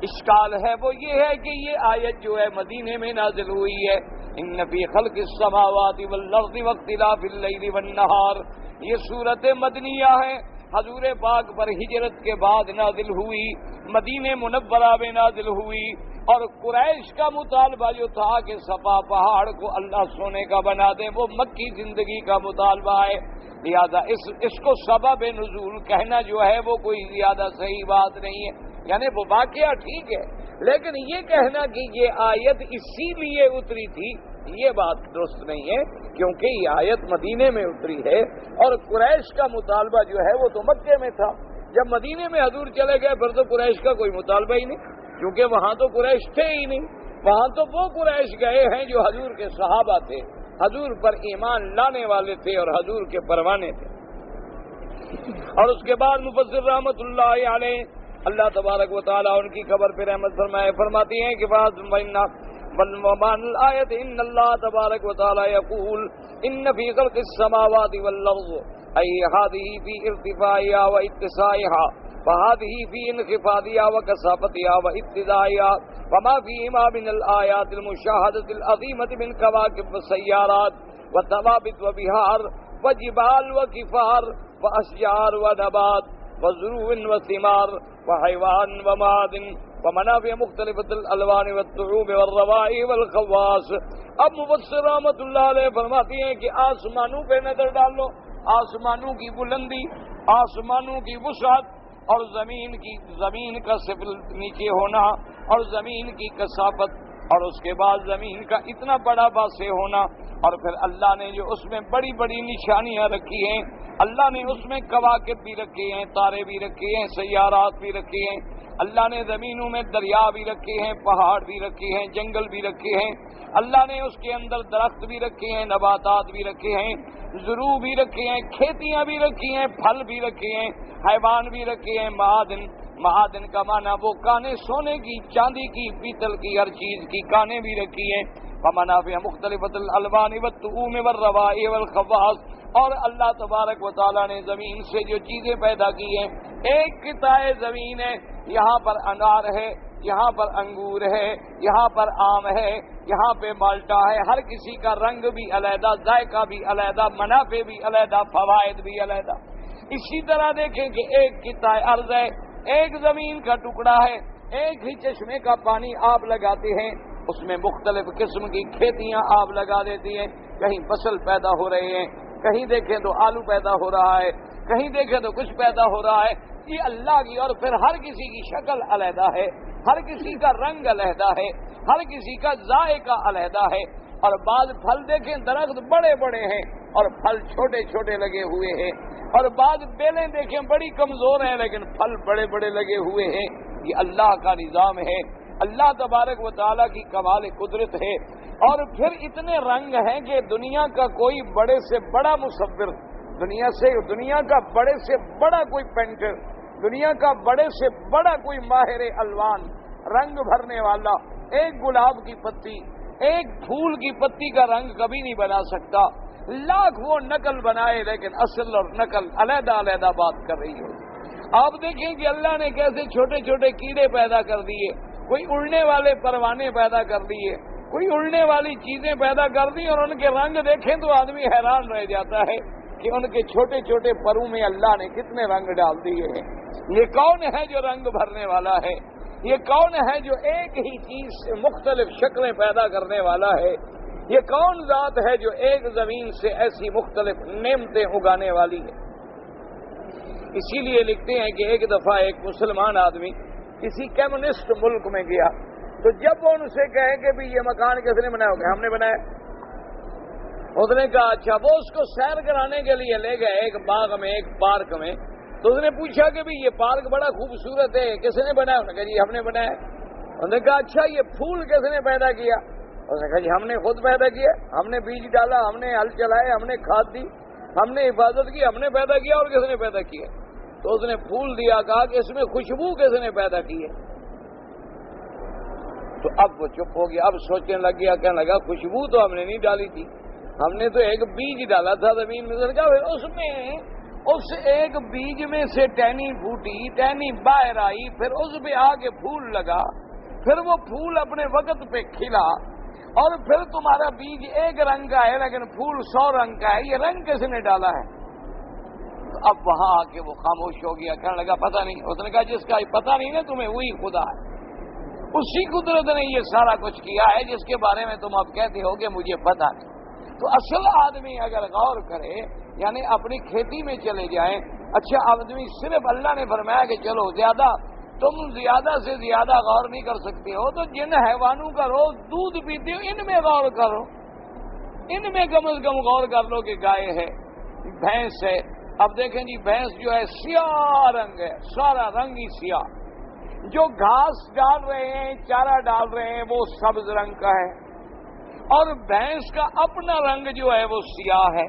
اشکال ہے، وہ یہ ہے کہ یہ آیت جو ہے مدینے میں نازل ہوئی ہے. ان فی خلق السماوات والارض واختلاف اللیل والنہار، یہ صورت مدنیہ ہے، حضور پاک پر ہجرت کے بعد نازل ہوئی، مدینہ منورہ میں نازل ہوئی. اور قریش کا مطالبہ جو تھا کہ صفا پہاڑ کو اللہ سونے کا بنا دیں، وہ مکی زندگی کا مطالبہ ہے. لہذا اس کو سبب نزول کہنا جو ہے وہ کوئی زیادہ صحیح بات نہیں ہے. یعنی وہ واقعہ ٹھیک ہے، لیکن یہ کہنا کہ یہ آیت اسی لیے اتری تھی، یہ بات درست نہیں ہے، کیونکہ یہ آیت مدینے میں اتری ہے اور قریش کا مطالبہ جو ہے وہ تو مکے میں تھا. جب مدینے میں حضور چلے گئے پھر تو قریش کا کوئی مطالبہ ہی نہیں، کیونکہ وہاں تو قریش تھے ہی نہیں. وہاں تو وہ قریش گئے ہیں جو حضور کے صحابہ تھے، حضور پر ایمان لانے والے تھے اور حضور کے پروانے تھے. اور اس کے بعد مفسر رحمت اللہ علیہ اللہ تبارک و تعالیٰ ان کی خبر پہ رحمت فرمائے فرماتی ہیں کہ وَمَنْ الْآيَةِ إِنَّ اللَّهَ تَبَارَكَ وَتَعَالَى يَقُولُ إِنَّ فِي خَلْقِ السَّمَاوَاتِ وَالْأَرْضِ أَيْ هَذِهِ فِي ارْتِفَاعِهَا وَاتِّسَاعِهَا وَهَذِهِ فِي انْخِفَاضِهَا وَكَثَافَتِهَا وَاتِّدَاعِهَا وَمَا فِيهِمَا مِنَ الْآيَاتِ الْمُشَاهَدَةِ الْعَظِيمَةِ مِنْ كَوَاكِبِ وَسَيَّارَاتٍ وَثَوَابِتِ وَبِحَارٍ وَجِبَالٍ وَكِفَارٍ وَأَشْجَارٍ وَنَبَاتٍ وَزُرُوعٍ وَثِمَارٍ وَحَيْوَانٍ وَمَعَادِنٍ ومنافع مختلف الالوان والطعوم والروائح والخواص۔ اب مفسر رحمت اللہ علیہ فرماتی ہیں کہ آسمانوں پہ نظر ڈالو، آسمانوں کی بلندی، آسمانوں کی وسعت اور زمین کا سفل نیچے ہونا اور زمین کی کثافت اور اس کے بعد زمین کا اتنا بڑا واسع ہونا، اور پھر اللہ نے جو اس میں بڑی بڑی نشانیاں رکھی ہیں، اللہ نے اس میں کواکب بھی رکھے ہیں، تارے بھی رکھے ہیں، سیارات بھی رکھے ہیں، اللہ نے زمینوں میں دریا بھی رکھے ہیں، پہاڑ بھی رکھے ہیں، جنگل بھی رکھے ہیں، اللہ نے اس کے اندر درخت بھی رکھے ہیں، نباتات بھی رکھے ہیں، زروع بھی رکھے ہیں، کھیتیاں بھی رکھی ہیں، پھل بھی رکھے ہیں، حیوان بھی رکھے ہیں، معادن کا معنی وہ کانیں، سونے کی، چاندی کی، پیتل کی، ہر چیز کی کانیں بھی رکھی ہیں، ومنافع مختلفۃ الالوان والطعوم والروائح والخواص، اور اللہ تبارک و تعالیٰ نے زمین سے جو چیزیں پیدا کی ہیں، ایک قطع زمین ہے، یہاں پر انار ہے، یہاں پر انگور ہے، یہاں پر آم ہے، یہاں پہ مالٹا ہے، ہر کسی کا رنگ بھی علیحدہ، ذائقہ بھی علیحدہ، منافع بھی علیحدہ، فوائد بھی علیحدہ۔ اسی طرح دیکھیں کہ ایک قطع ارض ہے، ایک زمین کا ٹکڑا ہے، ایک ہی چشمے کا پانی آپ لگاتے ہیں، اس میں مختلف قسم کی کھیتیاں آپ لگا دیتی ہیں، کہیں فصل پیدا ہو رہے ہیں، کہیں دیکھیں تو آلو پیدا ہو رہا ہے، کہیں دیکھیں تو کچھ پیدا ہو رہا ہے، یہ اللہ کی، اور پھر ہر کسی کی شکل علیحدہ ہے، ہر کسی کا رنگ علیحدہ ہے، ہر کسی کا ذائقہ علیحدہ ہے، اور بعض پھل دیکھیں درخت بڑے بڑے ہیں اور پھل چھوٹے چھوٹے لگے ہوئے ہیں، اور بعض بیلیں دیکھیں بڑی کمزور ہیں لیکن پھل بڑے بڑے لگے ہوئے ہیں، یہ اللہ کا نظام ہے، اللہ تبارک و تعالیٰ کی کمال قدرت ہے۔ اور پھر اتنے رنگ ہیں کہ دنیا کا کوئی بڑے سے بڑا مصور، دنیا کا بڑے سے بڑا کوئی پینٹر، دنیا کا بڑے سے بڑا کوئی ماہر الوان، رنگ بھرنے والا، ایک گلاب کی پتی، ایک پھول کی پتی کا رنگ کبھی نہیں بنا سکتا، لاکھ وہ نقل بنائے لیکن اصل اور نقل علیحدہ علیحدہ بات کر رہی ہو۔ آپ دیکھیں کہ اللہ نے کیسے چھوٹے چھوٹے کیڑے پیدا کر دیے، کوئی اڑنے والے پروانے پیدا کر دیے، کوئی اڑنے والی چیزیں پیدا کر دی، اور ان کے رنگ دیکھیں تو آدمی حیران رہ جاتا ہے کہ ان کے چھوٹے چھوٹے پروں میں اللہ نے کتنے رنگ ڈال دیے ہیں۔ یہ کون ہے جو رنگ بھرنے والا ہے؟ یہ کون ہے جو ایک ہی چیز سے مختلف شکلیں پیدا کرنے والا ہے؟ یہ کون ذات ہے جو ایک زمین سے ایسی مختلف نعمتیں اگانے والی ہے؟ اسی لیے لکھتے ہیں کہ ایک دفعہ ایک مسلمان آدمی کسی کمیونسٹ ملک میں گیا، تو جب وہ ان سے کہے کہ بھی یہ مکان کس نے بنایا؟ ہوگا ہم نے بنایا۔ اس نے کہا اچھا، وہ اس کو سیر کرانے کے لیے لے گئے ایک باغ میں، ایک پارک میں، تو اس نے پوچھا کہ بھی یہ پارک بڑا خوبصورت ہے، کس نے بنایا؟ انہوں نے کہا جی ہم نے بنایا۔ انہوں نے کہا اچھا یہ پھول کس نے پیدا کیا؟ اس نے کہا جی ہم نے خود پیدا کیا، ہم نے بیج ڈالا، ہم نے ہل چلائے، ہم نے کھاد دی، ہم نے حفاظت کی، ہم نے پیدا کیا۔ اور کس نے پیدا کیا؟ تو اس نے پھول دیا، کہا کہ اس میں خوشبو کس نے پیدا کی ہے؟ تو اب وہ چپ ہو گیا، اب سوچنے لگ گیا، کہنے لگا خوشبو تو ہم نے نہیں ڈالی تھی، ہم نے تو ایک بیج ڈالا تھا زمین میں۔ اس میں اس ایک بیج میں سے ٹہنی پھوٹی، ٹہنی باہر آئی، پھر اس پہ آ کے پھول لگا، پھر وہ پھول اپنے وقت پہ کھلا، اور پھر تمہارا بیج ایک رنگ کا ہے لیکن پھول 100 رنگ کا ہے، یہ رنگ کس نے ڈالا ہے؟ تو اب وہاں آ کے وہ خاموش ہو گیا، کہنے لگا پتہ نہیں۔ اس نے کہا جس کا پتہ نہیں نا تمہیں، وہی خدا ہے، اسی قدرت نے یہ سارا کچھ کیا ہے جس کے بارے میں تم اب کہتے ہو کہ مجھے پتہ نہیں۔ تو اصل آدمی اگر غور کرے، یعنی اپنی کھیتی میں چلے جائیں، اچھا آدمی صرف اللہ نے فرمایا کہ چلو تم زیادہ سے زیادہ غور نہیں کر سکتے ہو تو جن حیوانوں کا روز دودھ پیتے ہو ان میں غور کرو، ان میں کم از کم غور کر لو کہ گائے ہے، بھینس ہے۔ اب دیکھیں جی بھینس جو ہے سیاہ رنگ ہے، سارا رنگ ہی سیاہ، جو گھاس ڈال رہے ہیں، چارہ ڈال رہے ہیں، وہ سبز رنگ کا ہے، اور بھینس کا اپنا رنگ جو ہے وہ سیاہ ہے۔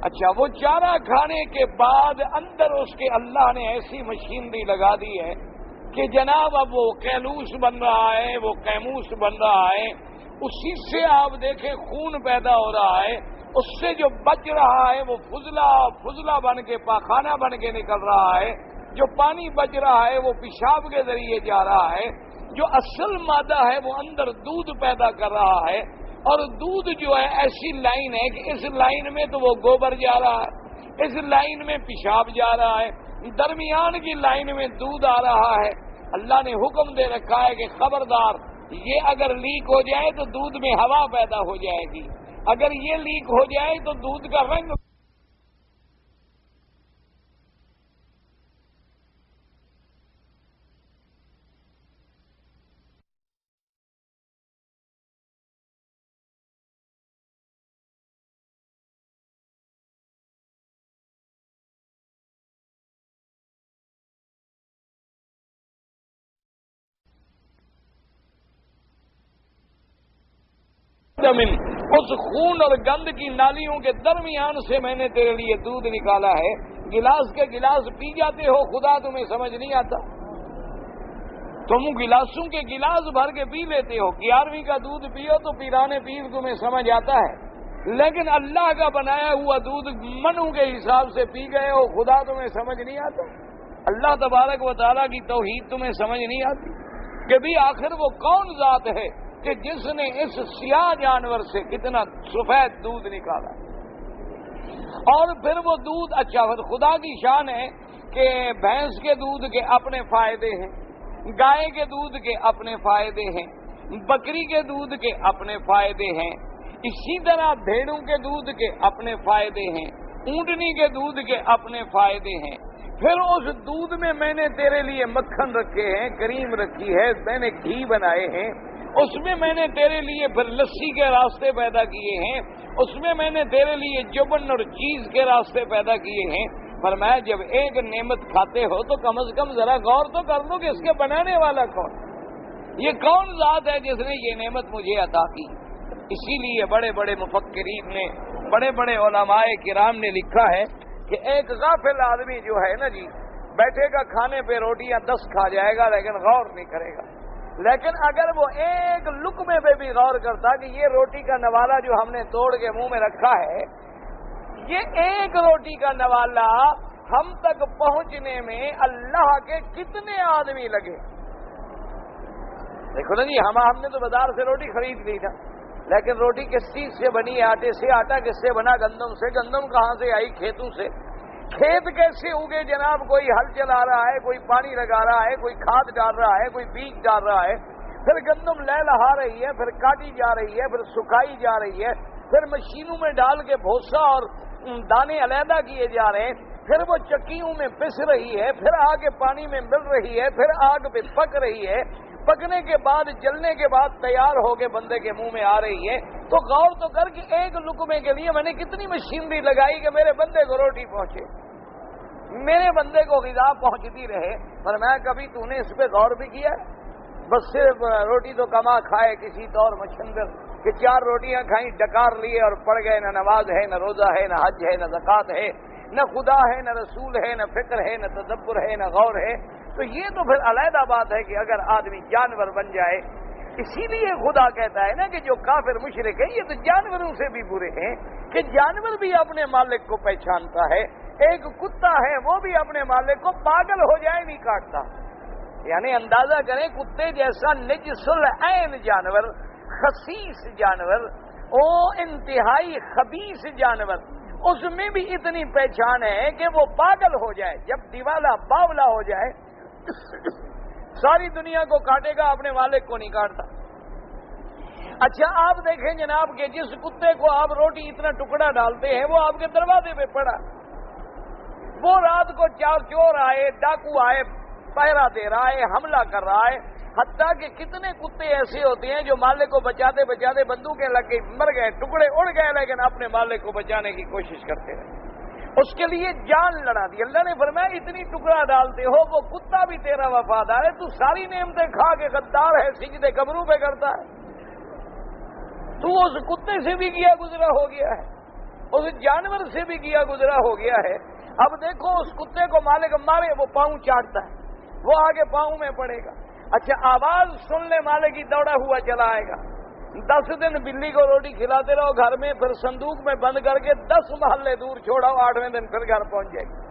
اچھا، وہ چارہ کھانے کے بعد اندر اس کے اللہ نے ایسی مشینری لگا دی ہے کہ جناب اب وہ کیلوس بن رہا ہے، وہ کیموس بن رہا ہے، اسی سے آپ دیکھیں خون پیدا ہو رہا ہے، اس سے جو بچ رہا ہے وہ فضلہ بن کے پاخانہ بن کے نکل رہا ہے، جو پانی بچ رہا ہے وہ پیشاب کے ذریعے جا رہا ہے، جو اصل مادہ ہے وہ اندر دودھ پیدا کر رہا ہے، اور دودھ جو ہے ایسی لائن ہے کہ اس لائن میں تو وہ گوبر جا رہا ہے، اس لائن میں پیشاب جا رہا ہے، درمیان کی لائن میں دودھ آ رہا ہے۔ اللہ نے حکم دے رکھا ہے کہ خبردار یہ اگر لیک ہو جائے تو دودھ میں ہوا پیدا ہو جائے گی، اگر یہ لیک ہو جائے تو دودھ کا رنگ اس خون اور گند کی نالیوں کے درمیان سے میں نے تیرے لیے دودھ نکالا ہے۔ گلاس کے گلاس پی جاتے ہو، خدا تمہیں سمجھ نہیں آتا؟ تم گلاسوں کے گلاس بھر کے پی لیتے ہو، 11ویں کا دودھ پیو تو پیرانے پیر تمہیں سمجھ آتا ہے، لیکن اللہ کا بنایا ہوا دودھ منو کے حساب سے پی گئے ہو، خدا تمہیں سمجھ نہیں آتا؟ اللہ تبارک و تعالیٰ کی توحید تمہیں سمجھ نہیں آتی کہ بھی آخر وہ کون ذات ہے کہ جس نے اس سیاہ جانور سے کتنا سفید دودھ نکالا، اور پھر وہ دودھ اچھا خدا کی شان ہے کہ بھینس کے دودھ کے اپنے فائدے ہیں، گائے کے دودھ کے اپنے فائدے ہیں، بکری کے دودھ کے اپنے فائدے ہیں، اسی طرح بھیڑوں کے دودھ کے اپنے فائدے ہیں، اونٹنی کے دودھ کے اپنے فائدے ہیں۔ پھر اس دودھ میں نے تیرے لیے مکھن رکھے ہیں، کریم رکھی ہے، میں نے گھی بنائے ہیں، اس میں نے تیرے لیے پھر لسی کے راستے پیدا کیے ہیں، اس میں نے تیرے لیے جبن اور چیز کے راستے پیدا کیے ہیں۔ فرمایا جب ایک نعمت کھاتے ہو تو کم از کم ذرا غور تو کر لو کہ اس کے بنانے والا کون، یہ کون ذات ہے جس نے یہ نعمت مجھے عطا کی۔ اسی لیے بڑے بڑے مفکرین نے، بڑے بڑے علماء کرام نے لکھا ہے کہ ایک غافل آدمی جو ہے نا جی، بیٹھے گا کھانے پہ روٹیاں 10 کھا جائے گا لیکن غور نہیں کرے گا، لیکن اگر وہ ایک لقمے پہ بھی غور کرتا کہ یہ روٹی کا نوالا جو ہم نے توڑ کے منہ میں رکھا ہے، یہ ایک روٹی کا نوالا ہم تک پہنچنے میں اللہ کے کتنے آدمی لگے۔ دیکھو نا جی، ہم نے تو بازار سے روٹی خرید لی تھا، لیکن روٹی کس چیز سے بنی؟ آٹے سے، آٹا کس سے بنا؟ گندم سے۔ گندم کہاں سے آئی؟ کھیتوں سے۔ کھیت کیسے اگے جناب؟ کوئی ہل چلا رہا ہے، کوئی پانی لگا رہا ہے، کوئی کھاد ڈال رہا ہے، کوئی بیج ڈال رہا ہے، پھر گندم لہلہا رہی ہے، پھر کاٹی جا رہی ہے، پھر سکھائی جا رہی ہے، پھر مشینوں میں ڈال کے بھوسا اور دانے علیحدہ کیے جا رہے ہیں، پھر وہ چکیوں میں پس رہی ہے، پھر آگ پانی میں مل رہی ہے، پھر آگ پہ پک رہی ہے، پکنے کے بعد جلنے کے بعد تیار ہو کے بندے کے منہ میں آ رہی ہے۔ تو غور تو کر کہ ایک لقمے کے لیے میں نے کتنی مشینری لگائی کہ میرے بندے کو روٹی پہنچے، میرے بندے کو غذا پہنچتی رہے۔ پر میں کبھی تو نے اس پہ غور بھی کیا؟ بس صرف روٹی تو کما کھائے کسی طور مچھندر کہ 4 روٹیاں کھائیں، ڈکار لیے اور پڑ گئے، نہ نماز ہے، نہ روزہ ہے، نہ حج ہے، نہ زکوٰۃ ہے، نہ خدا ہے، نہ رسول ہے، نہ فکر ہے، نہ تدبر ہے، نہ غور ہے۔ تو یہ تو پھر علیحدہ بات ہے کہ اگر آدمی جانور بن جائے۔ اسی لیے خدا کہتا ہے نا کہ جو کافر مشرک ہے یہ تو جانوروں سے بھی برے ہیں، کہ جانور بھی اپنے مالک کو پہچانتا ہے۔ ایک کتا ہے وہ بھی اپنے مالک کو پاگل ہو جائے نہیں کاٹتا، یعنی اندازہ کریں کتے جیسا نجس العین جانور، خسیس جانور، او انتہائی خبیث جانور، اس میں بھی اتنی پہچان ہے کہ وہ پاگل ہو جائے، جب دیوالا باولا ہو جائے ساری دنیا کو کاٹے گا، اپنے مالک کو نہیں کاٹتا۔ اچھا آپ دیکھیں جناب کہ جس کتے کو آپ روٹی اتنا ٹکڑا ڈالتے ہیں وہ آپ کے دروازے پہ پڑا، وہ رات کو چور آئے، ڈاکو آئے، پہرا دے رہا ہے، حملہ کر رہا ہے، حتیٰ کہ کتنے کتے ایسے ہوتے ہیں جو مالک کو بچاتے بچاتے بندوقیں لگ گئی، مر گئے، ٹکڑے اڑ گئے، لیکن اپنے مالک کو بچانے کی کوشش کرتے رہے، اس کے لیے جان لڑا دی۔ اللہ نے فرمایا اتنی ٹکڑا ڈالتے ہو، وہ کتا بھی تیرا وفادار ہے، تو ساری نعمتیں کھا کے غدار ہے، سجدے قبروں پہ کرتا ہے، تو اس کتے سے بھی گیا گزرا ہو گیا ہے۔ اس جانور سے بھی کیا گزرا ہو گیا ہے. اب دیکھو اس کتے کو مالک مارے وہ پاؤں چاٹتا ہے، وہ آگے پاؤں میں پڑے گا. اچھا آواز سن لے مالک کی دوڑا ہوا چلا آئے گا. 10 دن بلی کو روٹی کھلاتے رہو گھر میں، پھر صندوق میں بند کر کے 10 محلے دور چھوڑاؤ، 8ویں دن پھر گھر پہنچ جائے گی.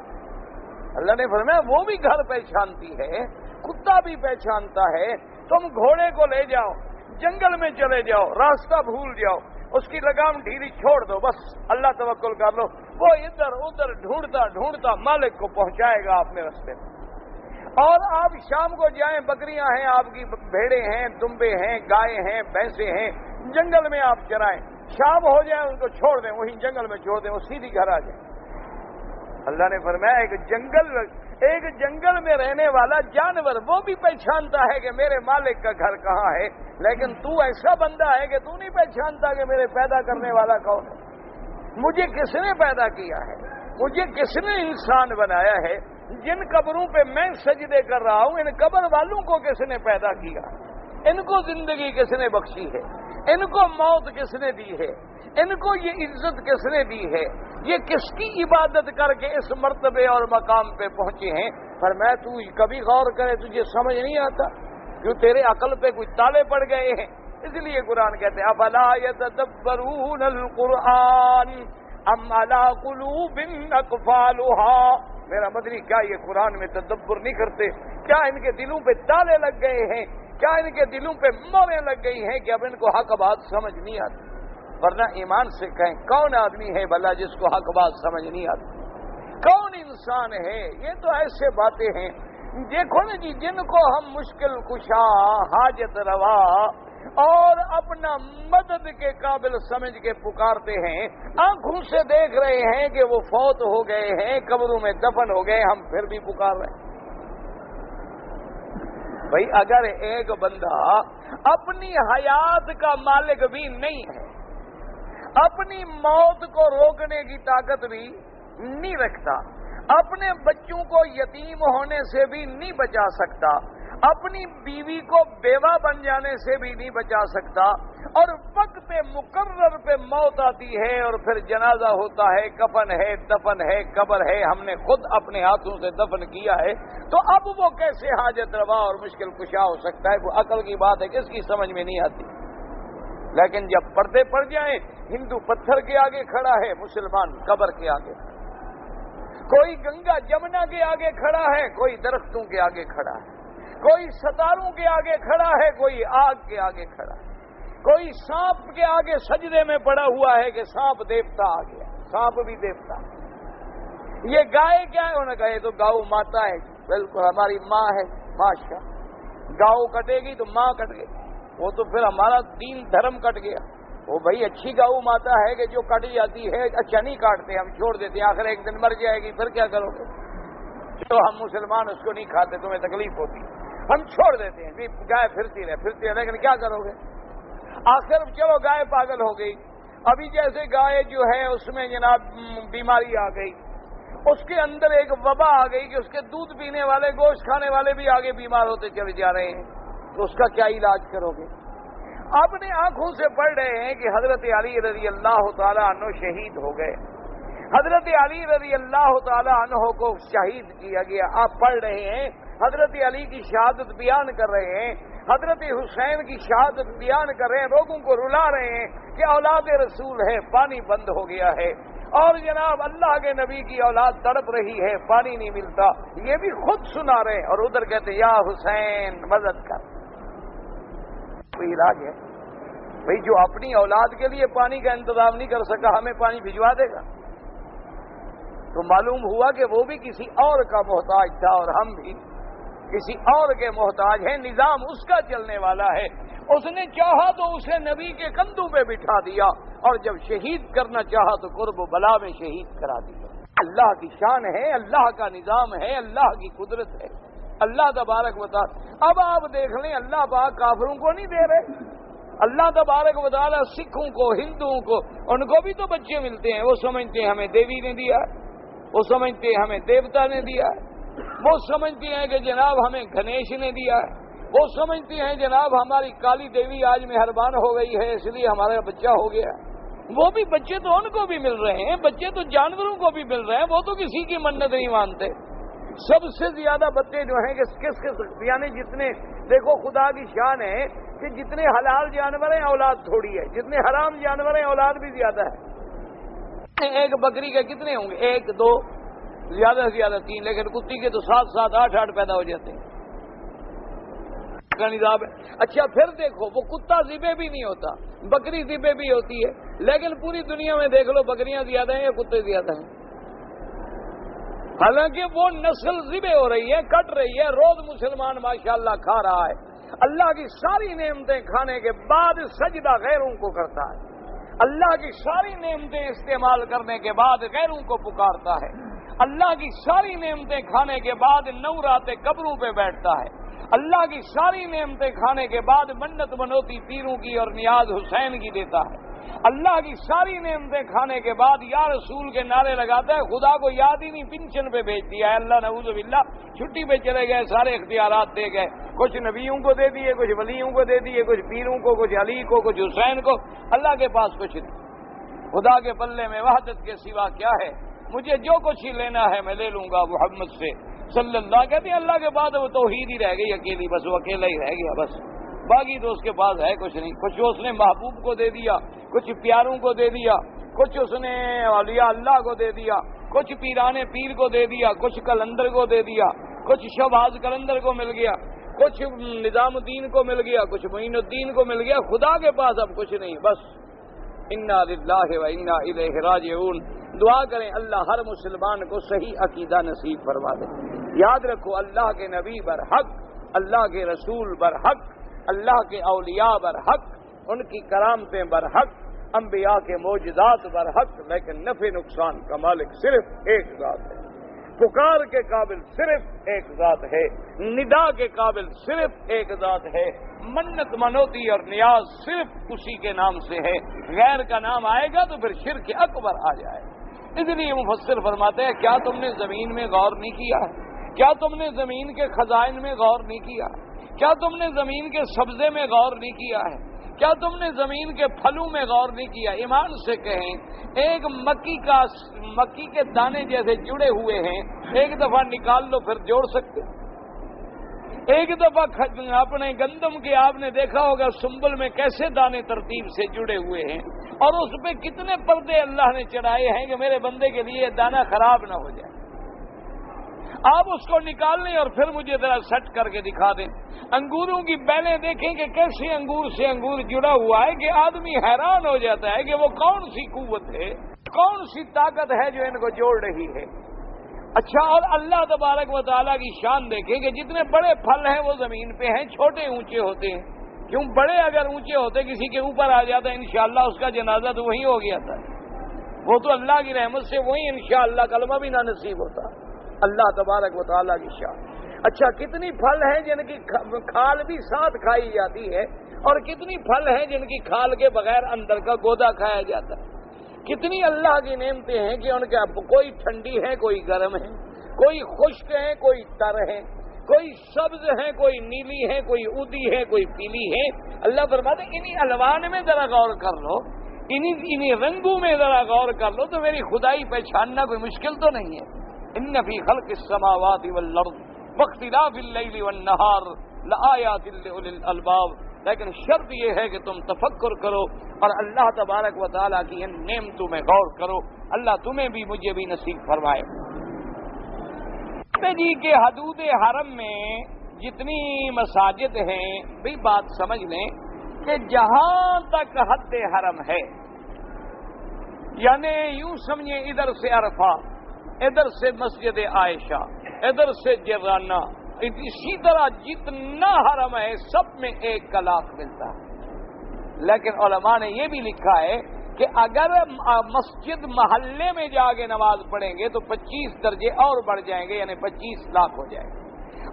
اللہ نے فرمایا وہ بھی گھر پہچانتی ہے، کتا بھی پہچانتا ہے. تم گھوڑے کو لے جاؤ، جنگل میں چلے جاؤ، راستہ بھول جاؤ، اس کی لگام ڈھیلی چھوڑ دو، بس اللہ توکل کر لو، وہ ادھر ادھر ڈھونڈتا ڈھونڈتا مالک کو پہنچائے گا اپنے راستے میں. اور آپ شام کو جائیں، بکریاں ہیں آپ کی، بھیڑے ہیں، دمبے ہیں، گائے ہیں، بھینسیں ہیں، جنگل میں آپ چرائیں، شام ہو جائے ان کو چھوڑ دیں، وہیں جنگل میں چھوڑ دیں، وہ سیدھی گھر آ جائیں. اللہ نے فرمایا ایک جنگل میں رہنے والا جانور وہ بھی پہچانتا ہے کہ میرے مالک کا گھر کہاں ہے، لیکن تو ایسا بندہ ہے کہ تو نہیں پہچانتا کہ میرے پیدا کرنے والا کون ہے، مجھے کس نے پیدا کیا ہے، مجھے کس نے انسان بنایا ہے، جن قبروں پہ میں سجدے کر رہا ہوں ان قبر والوں کو کس نے پیدا کیا، ان کو زندگی کس نے بخشی ہے، ان کو موت کس نے دی ہے، ان کو یہ عزت کس نے دی ہے، یہ کس کی عبادت کر کے اس مرتبے اور مقام پہ پہنچے ہیں. فرمایا تو کبھی غور کرے تجھے سمجھ نہیں آتا، کیوں تیرے عقل پہ کوئی تالے پڑ گئے ہیں. اس لیے قرآن کہتے ہیں افلا یتدبرون القرآن ام علی قلوب اقفالها. میرا مدنی کیا یہ قرآن میں تدبر نہیں کرتے؟ کیا ان کے دلوں پہ تالے لگ گئے ہیں؟ کیا ان کے دلوں پہ موریں لگ گئی ہیں کہ اب ان کو حق بات سمجھ نہیں آتی؟ ورنہ ایمان سے کہیں کون آدمی ہے بھلا جس کو حق بات سمجھ نہیں آتی؟ کون انسان ہے؟ یہ تو ایسے باتیں ہیں. دیکھو نا جی، جن کو ہم مشکل کشا، حاجت روا اور اپنا مدد کے قابل سمجھ کے پکارتے ہیں، آنکھوں سے دیکھ رہے ہیں کہ وہ فوت ہو گئے ہیں، قبروں میں دفن ہو گئے، ہم پھر بھی پکار رہے ہیں. بھائی اگر ایک بندہ اپنی حیات کا مالک بھی نہیں ہے، اپنی موت کو روکنے کی طاقت بھی نہیں رکھتا، اپنے بچوں کو یتیم ہونے سے بھی نہیں بچا سکتا، اپنی بیوی کو بیوہ بن جانے سے بھی نہیں بچا سکتا، اور وقت مقرر پہ موت آتی ہے اور پھر جنازہ ہوتا ہے، کفن ہے، دفن ہے، قبر ہے، ہم نے خود اپنے ہاتھوں سے دفن کیا ہے، تو اب وہ کیسے حاجت روا اور مشکل کشا ہو سکتا ہے؟ وہ عقل کی بات ہے، کس کی سمجھ میں نہیں آتی. لیکن جب پردے پڑ جائیں، ہندو پتھر کے آگے کھڑا ہے، مسلمان قبر کے آگے، کوئی گنگا جمنا کے آگے کھڑا ہے، کوئی درختوں کے آگے کھڑا ہے، کوئی ستاروں کے آگے کھڑا ہے، کوئی آگ کے آگے کھڑا ہے، کوئی سانپ کے آگے سجدے میں پڑا ہوا ہے کہ سانپ دیوتا آ گیا، سانپ بھی دیوتا. یہ گائے کیا ہے؟ انہوں نے کہا یہ تو گاؤ ماتا ہے. بالکل ہماری ماں ہے، ماشاء. گاؤ کٹے گی تو ماں کٹ گئی، وہ تو پھر ہمارا دین دھرم کٹ گیا. وہ بھائی اچھی گاؤ ماتا ہے کہ جو کٹ جاتی ہے، اچھا نہیں کاٹتے، ہم چھوڑ دیتے ہیں، آخر ایک دن مر جائے گی، پھر کیا کرو گے؟ تو ہم مسلمان اس کو نہیں کھاتے، تمہیں تکلیف ہوتی، ہم چھوڑ دیتے ہیں. گائے پھرتی رہے، لیکن کیا کرو گے؟ آخر چلو گائے پاگل ہو گئی. ابھی جیسے گائے جو ہے اس میں جناب بیماری آ گئی، اس کے اندر ایک وبا آ گئی کہ اس کے دودھ پینے والے، گوشت کھانے والے بھی آگے بیمار ہوتے چلے جا رہے ہیں، تو اس کا کیا علاج کرو گے؟ اپنے آنکھوں سے پڑھ رہے ہیں کہ حضرت علی رضی اللہ تعالیٰ عنہ شہید ہو گئے، حضرت علی رضی اللہ تعالیٰ عنہ کو شہید کیا گیا. آپ پڑھ رہے ہیں حضرت علی کی شہادت بیان کر رہے ہیں، حضرت حسین کی شہادت بیان کر رہے ہیں، لوگوں کو رلا رہے ہیں کہ اولاد رسول ہے، پانی بند ہو گیا ہے، اور جناب اللہ کے نبی کی اولاد تڑپ رہی ہے، پانی نہیں ملتا. یہ بھی خود سنا رہے ہیں، اور ادھر کہتے یا حسین مدد کر. کوئی علاج ہے؟ بھئی جو اپنی اولاد کے لیے پانی کا انتظام نہیں کر سکا، ہمیں پانی بھجوا دے گا؟ تو معلوم ہوا کہ وہ بھی کسی اور کا محتاج تھا، اور ہم بھی کسی اور کے محتاج ہیں. نظام اس کا چلنے والا ہے، اس نے چاہا تو اسے نبی کے کندھوں پہ بٹھا دیا، اور جب شہید کرنا چاہا تو قرب و بلا میں شہید کرا دیا. اللہ کی شان ہے، اللہ کا نظام ہے، اللہ کی قدرت ہے، اللہ تبارک و تعالی. اب آپ دیکھ لیں اللہ پاک کافروں کو نہیں دے رہے، اللہ تبارک و تعالی سکھوں کو، ہندوؤں کو، ان کو بھی تو بچے ملتے ہیں. وہ سمجھتے ہیں ہمیں دیوی نے دیا ہے، وہ سمجھتے ہیں ہمیں دیوتا نے دیا ہے، وہ سمجھتے ہیں کہ جناب ہمیں گنیش نے دیا ہے، وہ سمجھتے ہیں جناب ہماری کالی دیوی آج مہربان ہو گئی ہے اس لیے ہمارا بچہ ہو گیا. وہ بھی بچے تو ان کو بھی مل رہے ہیں، بچے تو جانوروں کو بھی مل رہے ہیں، وہ تو کسی کی منت نہیں مانتے۔ سب سے زیادہ بچے جو ہیں کہ کس یعنی جتنے دیکھو خدا کی شان ہے کہ جتنے حلال جانور ہیں اولاد تھوڑی ہے، جتنے حرام جانور ہیں اولاد بھی زیادہ ہے۔ ایک بکری کے کتنے ہوں گے؟ 1 2 زیادہ سے زیادہ 3، لیکن کتی کے تو 7 7 8 8 پیدا ہو جاتے ہیں کا نظام ہے۔ اچھا پھر دیکھو وہ کتا ذبح بھی نہیں ہوتا، بکری ذبح بھی ہوتی ہے، لیکن پوری دنیا میں دیکھ لو بکریاں زیادہ ہیں یا کتے زیادہ ہیں؟ حالانکہ وہ نسل ذبح ہو رہی ہے، کٹ رہی ہے، روز مسلمان ماشاءاللہ کھا رہا ہے، اللہ کی ساری نعمتیں کھانے کے بعد سجدہ غیروں کو کرتا ہے، اللہ کی ساری نعمتیں استعمال کرنے کے بعد غیروں کو پکارتا ہے، اللہ کی ساری نعمتیں کھانے کے بعد 9 راتیں قبروں پہ بیٹھتا ہے، اللہ کی ساری نعمتیں کھانے کے بعد منت منوتی پیروں کی اور نیاز حسین کی دیتا ہے، اللہ کی ساری نعمتیں کھانے کے بعد یا رسول کے نعرے لگاتا ہے، خدا کو یاد ہی نہیں پنشن پہ بھیج دیا ہے، اللہ نعوذ باللہ چھٹی پہ چلے گئے، سارے اختیارات دے گئے، کچھ نبیوں کو دے دیے، کچھ ولیوں کو دے دیے، کچھ پیروں کو، کچھ علی کو، کچھ حسین کو، اللہ کے پاس کچھ نہیں۔ خدا کے پلے میں وحدت کے سوا کیا ہے؟ مجھے جو کچھ ہی لینا ہے میں لے لوں گا محمد سے صلی اللہ، کہتے ہیں اللہ کے بعد وہ توحید ہی رہ گئی اکیلی، بس وہ اکیلا ہی رہ گیا، بس باقی تو اس کے پاس ہے کچھ نہیں۔ کچھ اس نے محبوب کو دے دیا، کچھ پیاروں کو دے دیا، کچھ اس نے اولیاء اللہ کو دے دیا، کچھ پیرانے پیر کو دے دیا، کچھ کلندر کو دے دیا، کچھ شہباز کلندر کو مل گیا، کچھ نظام الدین کو مل گیا، کچھ معین الدین کو مل گیا، خدا کے پاس اب کچھ نہیں، بس انا للہ و انا الیہ راجعون۔ دعا کریں اللہ ہر مسلمان کو صحیح عقیدہ نصیب فرما دے۔ یاد رکھو اللہ کے نبی برحق، اللہ کے رسول برحق، اللہ کے اولیاء برحق، ان کی کرامتیں برحق، انبیاء کے معجزات برحق، لیکن نفع نقصان کا مالک صرف ایک ذات ہے، پکار کے قابل صرف ایک ذات ہے، ندا کے قابل صرف ایک ذات ہے، منت منوتی اور نیاز صرف اسی کے نام سے ہے، غیر کا نام آئے گا تو پھر شرک اکبر آ جائے۔ اس لیے مفسر فرماتے ہیں کیا تم نے زمین میں غور نہیں کیا ہے؟ کیا تم نے زمین کے خزائن میں غور نہیں کیا؟ کیا تم نے زمین کے سبزے میں غور نہیں کیا ہے؟ کیا تم نے زمین کے پھلوں میں غور نہیں کیا؟ ایمان سے کہیں ایک مکی کے دانے جیسے جڑے ہوئے ہیں، ایک دفعہ نکال لو پھر جوڑ سکتے؟ ایک دفعہ اپنے گندم کے آپ نے دیکھا ہوگا سنبل میں کیسے دانے ترتیب سے جڑے ہوئے ہیں، اور اس پہ کتنے پردے اللہ نے چڑھائے ہیں کہ میرے بندے کے لیے دانہ خراب نہ ہو جائے۔ آپ اس کو نکال لیں اور پھر مجھے ذرا سٹ کر کے دکھا دیں۔ انگوروں کی بیلیں دیکھیں کہ کیسے انگور سے انگور جڑا ہوا ہے کہ آدمی حیران ہو جاتا ہے کہ وہ کون سی قوت ہے، کون سی طاقت ہے جو ان کو جوڑ رہی ہے۔ اچھا، اور اللہ تبارک و تعالیٰ کی شان دیکھیں کہ جتنے بڑے پھل ہیں وہ زمین پہ ہیں، چھوٹے اونچے ہوتے ہیں، کیوں بڑے اگر اونچے ہوتے کسی کے اوپر آ جاتا ہے انشاءاللہ اس کا جنازہ تو وہیں ہو گیا تھا، وہ تو اللہ کی رحمت سے وہیں انشاءاللہ کلمہ بھی نہ نصیب ہوتا، اللہ تبارک و تعالیٰ کی شان۔ اچھا، کتنی پھل ہیں جن کی کھال بھی ساتھ کھائی جاتی ہے، اور کتنی پھل ہیں جن کی کھال کے بغیر اندر کا گودا کھایا جاتا ہے۔ کتنی اللہ کی نعمتیں ہیں کہ ان کا کوئی ٹھنڈی ہے، کوئی گرم ہے، کوئی خشک ہے، کوئی تر ہے، کوئی سبز ہے، کوئی نیلی ہے، کوئی اودی ہے، کوئی پیلی ہے۔ اللہ فرماتے ہیں انہی الوان میں ذرا غور کر لو، انہی رنگوں میں ذرا غور کر لو تو میری خدائی پہچاننا کوئی مشکل تو نہیں ہے۔ ان فی خلق السماوات والارض واختلاف اللیل والنہار لآیات لأولی الالباب، لیکن شرط یہ ہے کہ تم تفکر کرو اور اللہ تبارک و تعالیٰ کی ان نعمتوں میں غور کرو۔ اللہ تمہیں بھی مجھے بھی نصیب فرمائے۔ جی کے حدود حرم میں جتنی مساجد ہیں بھی بات سمجھ لیں کہ جہاں تک حد حرم ہے، یعنی یوں سمجھیں ادھر سے عرفات، ادھر سے مسجد عائشہ، ادھر سے جرانہ، اسی طرح جتنا حرم ہے سب میں 1 کا لاکھ ملتا ہے۔ لیکن علماء نے یہ بھی لکھا ہے کہ اگر مسجد محلے میں جا کے نماز پڑھیں گے تو 25 درجے اور بڑھ جائیں گے، یعنی 25 لاکھ ہو جائے گا،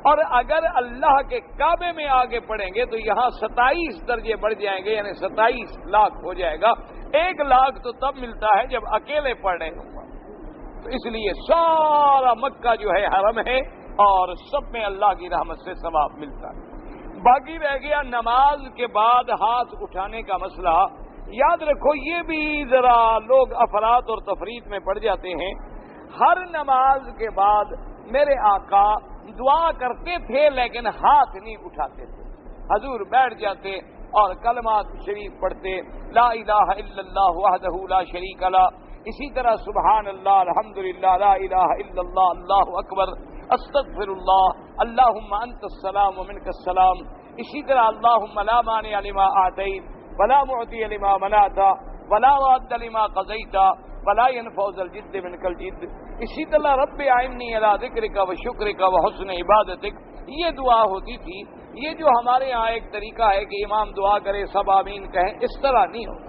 اور اگر اللہ کے کعبے میں آگے پڑھیں گے تو یہاں 27 درجے بڑھ جائیں گے، یعنی 27 لاکھ ہو جائے گا۔ 1 لاکھ تو تب ملتا ہے جب اکیلے پڑھ رہے ہوں گا، تو اس لیے سارا مکہ جو ہے حرم ہے اور سب میں اللہ کی رحمت سے ثواب ملتا ہے۔ باقی رہ گیا نماز کے بعد ہاتھ اٹھانے کا مسئلہ۔ یاد رکھو یہ بھی ذرا لوگ افراط اور تفریط میں پڑ جاتے ہیں. ہر نماز کے بعد میرے آقا دعا کرتے تھے لیکن ہاتھ نہیں اٹھاتے تھے. حضور بیٹھ جاتے اور کلمات شریف پڑھتے، لا الہ الا اللہ وحدہ لا شریک لہ، اسی طرح سبحان اللہ، الحمدللہ، لا الہ الا اللہ، اللہ اکبر، استغفر اللہ، اللہم انت السلام ومنک السلام، اسی طرح اللہم لا مانع لما آتیت ولا معطی لما منعت ولا راد لما قضیت ولا ينفع ذا الجد منک الجد، اسی طرح رب اعنی علی ذکرک و شکرک و حسن عبادتک. یہ دعا ہوتی تھی. یہ جو ہمارے یہاں ایک طریقہ ہے کہ امام دعا کرے سب آمین کہیں، اس طرح نہیں ہوتا.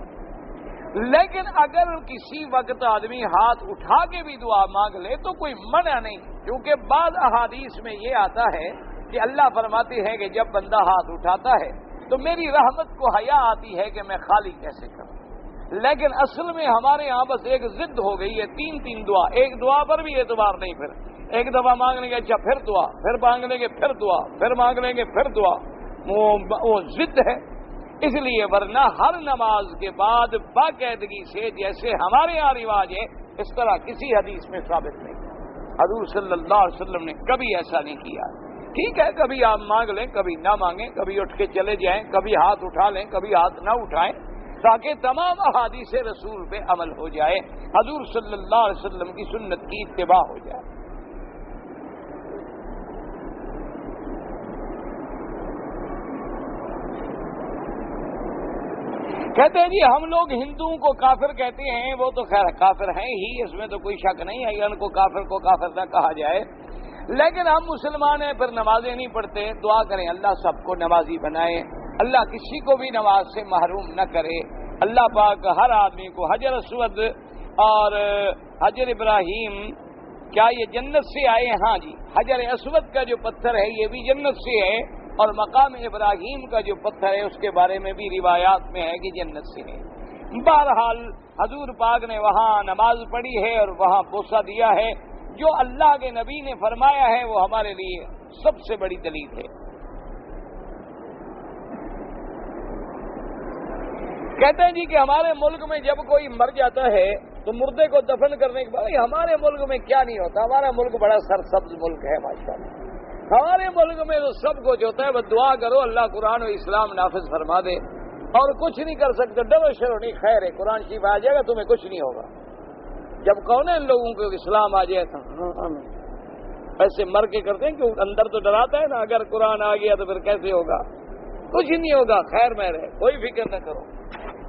لیکن اگر کسی وقت آدمی ہاتھ اٹھا کے بھی دعا مانگ لے تو کوئی منع نہیں، کیونکہ بعض احادیث میں یہ آتا ہے کہ اللہ فرماتے ہیں کہ جب بندہ ہاتھ اٹھاتا ہے تو میری رحمت کو حیا آتی ہے کہ میں خالی کیسے کروں. لیکن اصل میں ہمارے یہاں بس ایک ضد ہو گئی ہے، تین دعا، ایک دعا پر بھی اعتبار نہیں. پھر ایک دفعہ مانگ لیں گے، اچھا پھر دعا، پھر مانگ لیں گے، پھر دعا، پھر مانگ لیں گے، پھر دعا. وہ ضد ہے. اس لیے ورنہ ہر نماز کے بعد باقاعدگی سے جیسے ہمارے یہاں رواج ہے اس طرح کسی حدیث میں ثابت نہیں. حضور صلی اللہ علیہ وسلم نے کبھی ایسا نہیں کیا. ٹھیک ہے کبھی آپ مانگ لیں، کبھی نہ مانگیں، کبھی اٹھ کے چلے جائیں، کبھی ہاتھ اٹھا لیں، کبھی ہاتھ نہ اٹھائیں، تاکہ تمام احادیث رسول پہ عمل ہو جائے، حضور صلی اللہ علیہ وسلم کی سنت کی اتباع ہو جائے. کہتے ہیں جی ہم لوگ ہندوؤں کو کافر کہتے ہیں، وہ تو خیر کافر ہیں ہی، اس میں تو کوئی شک نہیں ہے، ان کو کافر نہ کہا جائے. لیکن ہم مسلمان ہیں، پھر نمازیں نہیں پڑھتے. دعا کریں اللہ سب کو نمازی بنائے، اللہ کسی کو بھی نماز سے محروم نہ کرے. اللہ پاک ہر آدمی کو حجر اسود اور حجر ابراہیم، کیا یہ جنت سے آئے؟ ہاں جی، حجر اسود کا جو پتھر ہے یہ بھی جنت سے ہے، اور مقام ابراہیم کا جو پتھر ہے اس کے بارے میں بھی روایات میں ہے کہ جنت سے ہے. بہرحال حضور پاک نے وہاں نماز پڑھی ہے اور وہاں بوسہ دیا ہے. جو اللہ کے نبی نے فرمایا ہے وہ ہمارے لیے سب سے بڑی دلیل ہے. کہتے ہیں جی کہ ہمارے ملک میں جب کوئی مر جاتا ہے تو مردے کو دفن کرنے کے بعد، ہمارے ملک میں کیا نہیں ہوتا، ہمارا ملک بڑا سرسبز ملک ہے ماشاءاللہ. ہمارے ملک میں تو سب کچھ ہوتا ہے، بس دعا کرو اللہ قرآن و اسلام نافذ فرما دے، اور کچھ نہیں کر سکتے. ڈرو شرو نہیں، خیر ہے، قرآن شریف آ جائے گا تمہیں کچھ نہیں ہوگا. جب کون ہے ان لوگوں کو اسلام آ جائے تو ایسے مر کے کرتے ہیں کہ اندر تو ڈراتا ہے نا، اگر قرآن آ گیا تو پھر کیسے ہوگا، کچھ نہیں ہوگا. خیر میں رہے، کوئی فکر نہ کرو.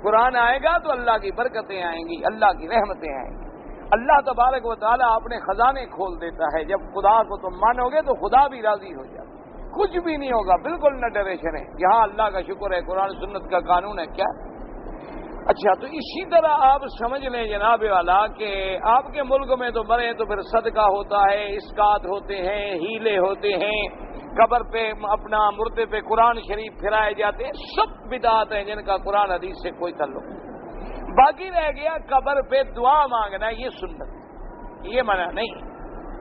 قرآن آئے گا تو اللہ کی برکتیں آئیں گی، اللہ کی رحمتیں آئیں گی. اللہ تبارک و تعالیٰ اپنے خزانے کھول دیتا ہے. جب خدا کو تم مانو گے تو خدا بھی راضی ہو جائے. کچھ بھی نہیں ہوگا، بالکل نہ ڈرے شریں. یہاں اللہ کا شکر ہے، قرآن سنت کا قانون ہے. کیا اچھا، تو اسی طرح آپ سمجھ لیں جناب والا کہ آپ کے ملک میں تو مرے تو پھر صدقہ ہوتا ہے، اسکات ہوتے ہیں، ہیلے ہوتے ہیں، قبر پہ اپنا مردے پہ قرآن شریف پھرائے جاتے ہیں. سب بدعات ہیں جن کا قرآن حدیث سے کوئی تعلق نہیں. باقی رہ گیا قبر پہ دعا مانگنا، یہ سنت، یہ منع نہیں.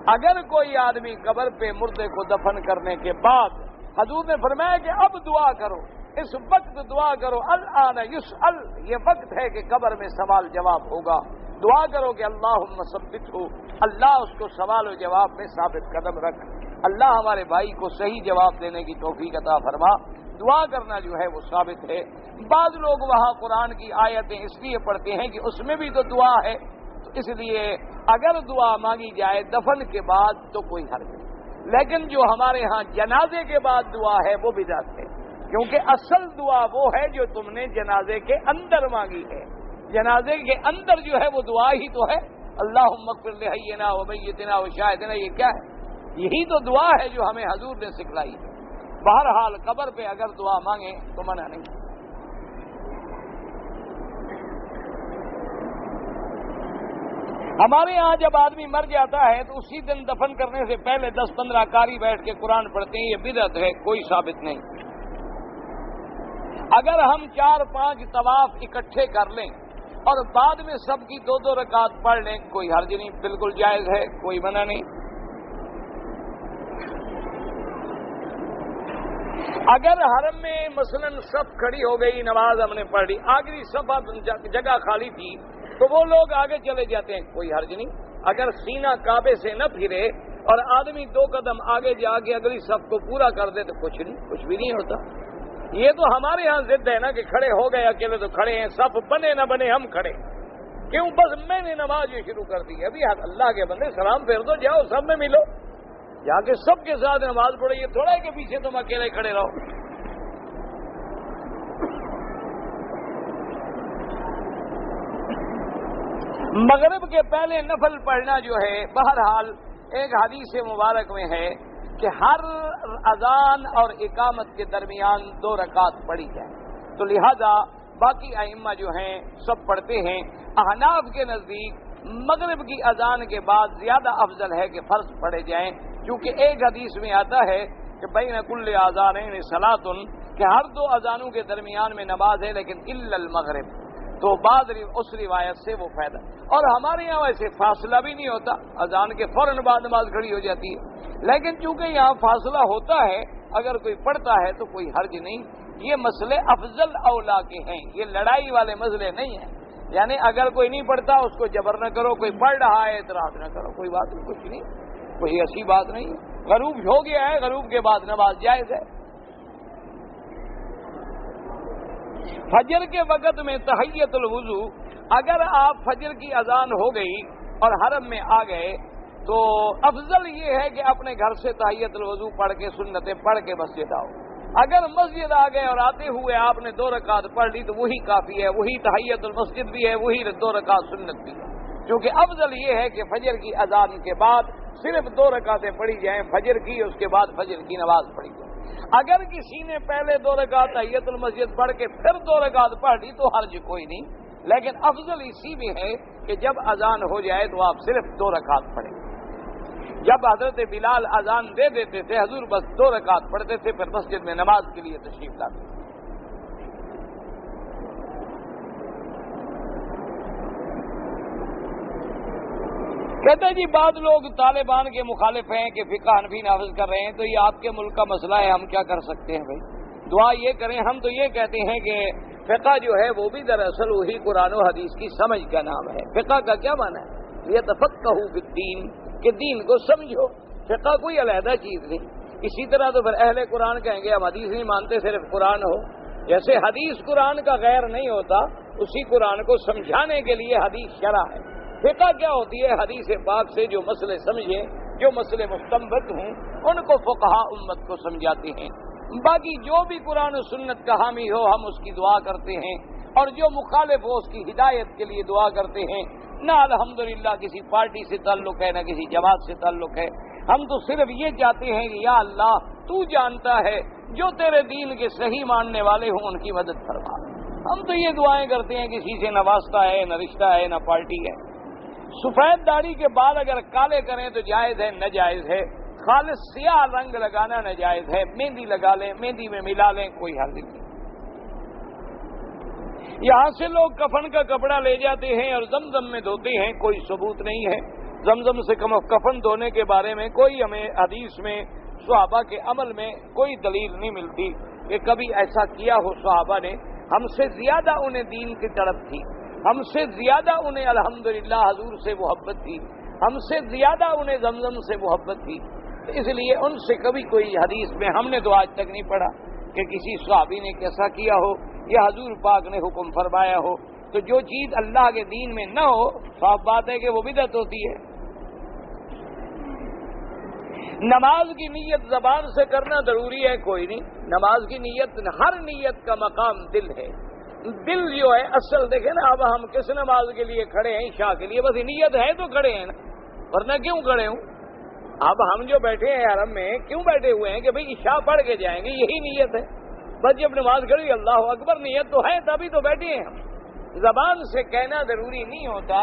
اگر کوئی آدمی قبر پہ مردے کو دفن کرنے کے بعد، حضور نے فرمایا کہ اب دعا کرو، اس وقت دعا کرو، الآن یسأل، یہ وقت ہے کہ قبر میں سوال جواب ہوگا. دعا کرو کہ اللہم ثبت ہو، اللہ اس کو سوال و جواب میں ثابت قدم رکھ. اللہ ہمارے بھائی کو صحیح جواب دینے کی توفیق عطا فرما. دعا کرنا جو ہے وہ ثابت ہے. بعض لوگ وہاں قرآن کی آیتیں اس لیے پڑھتے ہیں کہ اس میں بھی تو دعا ہے، تو اس لیے اگر دعا مانگی جائے دفن کے بعد تو کوئی حرج نہیں. لیکن جو ہمارے ہاں جنازے کے بعد دعا ہے وہ بدعت ہے، کیونکہ اصل دعا وہ ہے جو تم نے جنازے کے اندر مانگی ہے. جنازے کے اندر جو ہے وہ دعا ہی تو ہے. اللہم اغفر لحینا و میتنا و شاہدنا، یہ کیا ہے؟ یہی تو دعا ہے جو ہمیں حضور نے سکھلائی ہے. بہرحال قبر پہ اگر دعا مانگیں تو منع نہیں. ہمارے ہاں جب آدمی مر جاتا ہے تو اسی دن دفن کرنے سے پہلے 10-15 قاری بیٹھ کے قرآن پڑھتے ہیں. یہ بدعت ہے، کوئی ثابت نہیں. اگر ہم 4-5 طواف اکٹھے کر لیں اور بعد میں سب کی 2-2 رکعت پڑھ لیں، کوئی حرج نہیں، بالکل جائز ہے، کوئی منع نہیں. اگر حرم میں مثلاً صف کھڑی ہو گئی، نماز ہم نے پڑھ لی، آخری صف جگہ خالی تھی تو وہ لوگ آگے چلے جاتے ہیں، کوئی حرج نہیں۔ اگر سینہ کعبے سے نہ پھرے اور آدمی 2 قدم آگے جا کے اگلی صف کو پورا کر دے تو کچھ نہیں، کچھ بھی نہیں ہوتا۔ یہ تو ہمارے ہاں ضد ہے نا کہ کھڑے ہو گئے اکیلے تو کھڑے ہیں، صف بنے نہ بنے ہم کھڑے، کیوں؟ بس میں نے نماز یہ شروع کر دی، ابھی اللہ کے بندے سلام پھیر دو، جاؤ سب میں ملو، جا کے سب کے ساتھ نماز پڑھو، یہ تھوڑا ہے کہ پیچھے تم اکیلے کھڑے رہو۔ مغرب کے پہلے نفل پڑھنا جو ہے، بہرحال ایک حدیث مبارک میں ہے کہ ہر اذان اور اقامت کے درمیان 2 رکعت پڑھی جائے، تو لہذا باقی ائمہ جو ہیں سب پڑھتے ہیں۔ احناف کے نزدیک مغرب کی اذان کے بعد زیادہ افضل ہے کہ فرض پڑھے جائیں، کیونکہ ایک حدیث میں آتا ہے کہ بین کل اذانین صلاۃ، کہ ہر 2 اذانوں کے درمیان میں نماز ہے، لیکن الا المغرب، تو بعد اس روایت سے وہ فائدہ۔ اور ہمارے یہاں ویسے فاصلہ بھی نہیں ہوتا، اذان کے فوراً بعد نماز کھڑی ہو جاتی ہے، لیکن چونکہ یہاں فاصلہ ہوتا ہے، اگر کوئی پڑھتا ہے تو کوئی حرج نہیں۔ یہ مسئلے افضل اولا کے ہیں، یہ لڑائی والے مسئلے نہیں ہیں، یعنی اگر کوئی نہیں پڑھتا اس کو جبر نہ کرو، کوئی پڑھ رہا ہے اعتراض نہ کرو، کوئی بات نہیں، کچھ نہیں، کوئی ایسی بات نہیں۔ غروب ہو گیا ہے، غروب کے بعد نماز جائز ہے۔ فجر کے وقت میں تحیت الوضو، اگر آپ فجر کی اذان ہو گئی اور حرم میں آ گئے تو افضل یہ ہے کہ اپنے گھر سے تحیت الوضو پڑھ کے سنتیں پڑھ کے مسجد آؤ۔ اگر مسجد آ گئے اور آتے ہوئے آپ نے 2 رکعت پڑھ لی تو وہی کافی ہے، وہی تحیت المسجد بھی ہے، وہی 2 رکعت سنت بھی ہے، کیونکہ افضل یہ ہے کہ فجر کی اذان کے بعد صرف 2 رکعتیں پڑھی جائیں، فجر کی، اس کے بعد فجر کی نماز پڑھی جائے۔ اگر کسی نے پہلے 2 رکعت تحیت المسجد پڑھ کے پھر 2 رکعت پڑھ لی تو حرج کوئی نہیں، لیکن افضل اسی میں ہے کہ جب اذان ہو جائے تو آپ صرف 2 رکعت پڑھیں۔ جب حضرت بلال اذان دے دیتے تھے حضور بس 2 رکعت پڑھتے تھے، پھر مسجد میں نماز کے لیے تشریف لاتے تھے۔ کہتے ہیں جی بعض لوگ طالبان کے مخالف ہیں کہ فقہ حنفی نافذ کر رہے ہیں، تو یہ آپ کے ملک کا مسئلہ ہے، ہم کیا کر سکتے ہیں بھائی؟ دعا یہ کریں، ہم تو یہ کہتے ہیں کہ فقہ جو ہے وہ بھی دراصل وہی قرآن و حدیث کی سمجھ کا نام ہے۔ فقہ کا کیا معنی ہے؟ یتفقہوا فی الدین، کہ دین کو سمجھو، فقہ کوئی علیحدہ چیز نہیں۔ اسی طرح تو پھر اہل قرآن کہیں گے ہم حدیث نہیں مانتے، صرف قرآن ہو، جیسے حدیث قرآن کا غیر نہیں ہوتا، اسی قرآن کو سمجھانے کے لیے حدیث شرع ہے۔ فقہ کیا ہوتی ہے؟ حدیث پاک سے جو مسئلے سمجھیں، جو مسئلے مستنبط ہوں، ان کو فقہاء امت کو سمجھاتے ہیں۔ باقی جو بھی قرآن و سنت کا حامی ہو ہم اس کی دعا کرتے ہیں، اور جو مخالف ہو اس کی ہدایت کے لیے دعا کرتے ہیں۔ نہ الحمدللہ کسی پارٹی سے تعلق ہے، نہ کسی جماعت سے تعلق ہے، ہم تو صرف یہ چاہتے ہیں کہ یا اللہ تو جانتا ہے، جو تیرے دین کے صحیح ماننے والے ہوں ان کی مدد فرما۔ ہم تو یہ دعائیں کرتے ہیں، کسی سے نہ واسطہ ہے، نہ رشتہ ہے، نہ پارٹی ہے۔ سفید داڑھی کے بال اگر کالے کریں تو جائز ہے، ناجائز ہے؟ خالص سیاہ رنگ لگانا ناجائز ہے، مہندی لگا لیں، مہندی میں ملا لیں، کوئی حرج نہیں۔ یہاں سے لوگ کفن کا کپڑا لے جاتے ہیں اور زمزم میں دھوتے ہیں، کوئی ثبوت نہیں ہے زمزم سے کفن دھونے کے بارے میں، کوئی ہمیں حدیث میں صحابہ کے عمل میں کوئی دلیل نہیں ملتی کہ کبھی ایسا کیا ہو صحابہ نے۔ ہم سے زیادہ انہیں دین کی طرف تھی، ہم سے زیادہ انہیں الحمدللہ حضور سے محبت تھی، ہم سے زیادہ انہیں زمزم سے محبت تھی، اس لیے ان سے کبھی کوئی حدیث میں ہم نے تو آج تک نہیں پڑھا کہ کسی صحابی نے کیسا کیا ہو یا حضور پاک نے حکم فرمایا ہو۔ تو جو چیز اللہ کے دین میں نہ ہو صاف بات ہے کہ وہ بدعت ہوتی ہے۔ نماز کی نیت زبان سے کرنا ضروری ہے؟ کوئی نہیں، نماز کی نیت، ہر نیت کا مقام دل ہے۔ دل جو ہے اصل، دیکھیں نا اب ہم کس نماز کے لیے کھڑے ہیں؟ عشاء کے لیے، بس نیت ہے تو کھڑے ہیں نا، ورنہ کیوں کھڑے ہوں؟ اب ہم جو بیٹھے ہیں حرم میں کیوں بیٹھے ہوئے ہیں کہ بھئی عشاء پڑھ کے جائیں گے، یہی نیت ہے۔ بس جب نماز کھڑی اللہ اکبر، نیت تو ہے تبھی تو بیٹھے ہیں ہم۔ زبان سے کہنا ضروری نہیں ہوتا،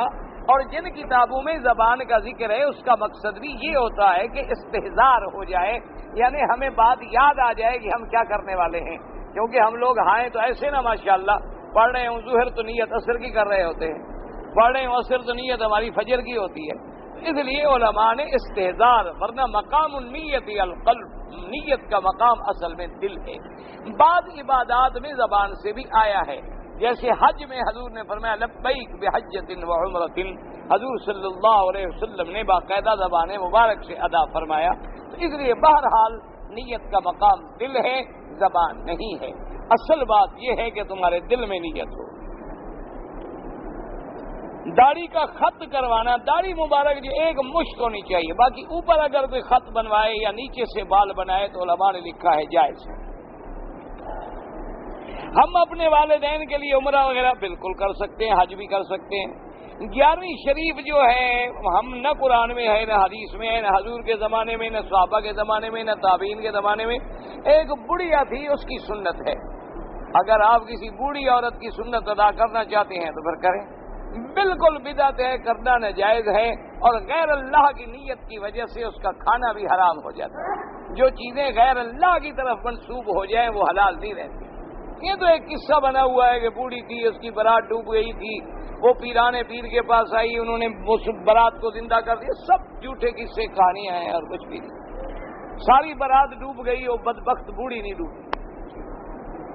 اور جن کتابوں میں زبان کا ذکر ہے اس کا مقصد بھی یہ ہوتا ہے کہ استحضار ہو جائے، یعنی ہمیں بات یاد آ جائے کہ ہم کیا کرنے والے ہیں، کیونکہ ہم لوگ ہائیں تو ایسے نا ماشاءاللہ پڑھ رہے ہوں ظہر تو نیت عصر کی کر رہے ہوتے ہیں، پڑھ رہے ہوں عصر تو نیت ہماری فجر کی ہوتی ہے۔ اس لیے علماء نے استحضار، ورنہ مقام النیت القلب، نیت کا مقام اصل میں دل ہے. بعض عبادات میں زبان سے بھی آیا ہے، جیسے حج میں حضور نے فرمایا لبیک بحجۃ وعمرۃ، حضور صلی اللہ علیہ وسلم نے باقاعدہ زبان مبارک سے ادا فرمایا. تو اس لیے بہرحال نیت کا مقام دل ہے، زبان نہیں ہے. اصل بات یہ ہے کہ تمہارے دل میں نیت ہو. داڑھی کا خط کروانا، داڑھی مبارک جو ایک مشت ہونی چاہیے، باقی اوپر اگر کوئی خط بنوائے یا نیچے سے بال بنائے تو علماء نے لکھا ہے جائز ہے. ہم اپنے والدین کے لیے عمرہ وغیرہ بالکل کر سکتے ہیں، حج بھی کر سکتے ہیں. 11ویں شریف جو ہے ہم نہ قرآن میں ہے، نہ حدیث میں ہے، نہ حضور کے زمانے میں، نہ صحابہ کے زمانے میں، نہ تابعین کے زمانے میں. ایک بڑھیا تھی، اس کی سنت ہے. اگر آپ کسی بوڑھی عورت کی سنت ادا کرنا چاہتے ہیں تو پھر کریں. بالکل بدعت ہے، کرنا ناجائز ہے، اور غیر اللہ کی نیت کی وجہ سے اس کا کھانا بھی حرام ہو جاتا ہے. جو چیزیں غیر اللہ کی طرف منسوب ہو جائیں وہ حلال نہیں رہتی. یہ تو ایک قصہ بنا ہوا ہے کہ بوڑھی تھی، اس کی برات ڈوب گئی تھی، وہ پیرانے پیر کے پاس آئی، انہوں نے اس برات کو زندہ کر دیا. سب جھوٹے قصے کہانیاں ہیں اور کچھ بھی نہیں. ساری برات ڈوب گئی، وہ بدبخت بوڑھی نہیں ڈوبی.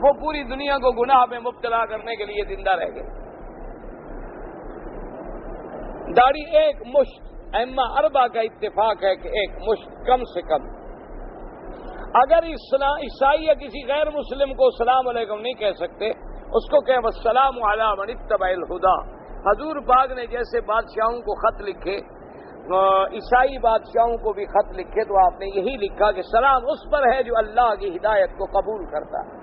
وہ پوری دنیا کو گناہ میں مبتلا کرنے کے لیے زندہ رہ گئے. داڑھی ایک مشت، ائمہ اربعہ کا اتفاق ہے کہ ایک مشت کم سے کم. اگر عیسائی یا کسی غیر مسلم کو السلام علیکم نہیں کہہ سکتے، اس کو کہ السلام علی من اتبع الہدی. حضور پاک نے جیسے بادشاہوں کو خط لکھے، عیسائی بادشاہوں کو بھی خط لکھے، تو آپ نے یہی لکھا کہ سلام اس پر ہے جو اللہ کی ہدایت کو قبول کرتا ہے.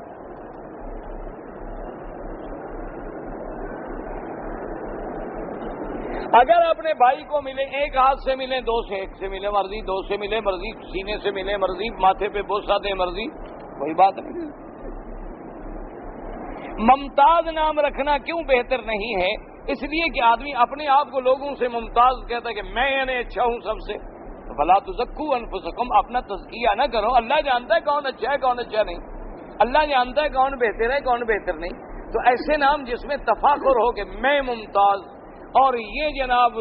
اگر اپنے بھائی کو ملے، ایک ہاتھ سے ملے، دو سے، ایک سے ملے مرضی، دو سے ملے مرضی، سینے سے ملے مرضی، ماتھے پہ بوسہ دے مرضی، کوئی بات نہیں. ممتاز نام رکھنا کیوں بہتر نہیں ہے؟ اس لیے کہ آدمی اپنے آپ کو لوگوں سے ممتاز کہتا ہے کہ میں یعنی اچھا ہوں سب سے. فلا تزکوا انفسکم، اپنا تزکیہ نہ کرو. اللہ جانتا ہے کون اچھا ہے کون اچھا نہیں. اللہ جانتا ہے کون بہتر ہے کون بہتر نہیں. تو ایسے نام جس میں تفاخر ہو کہ میں ممتاز، اور یہ جناب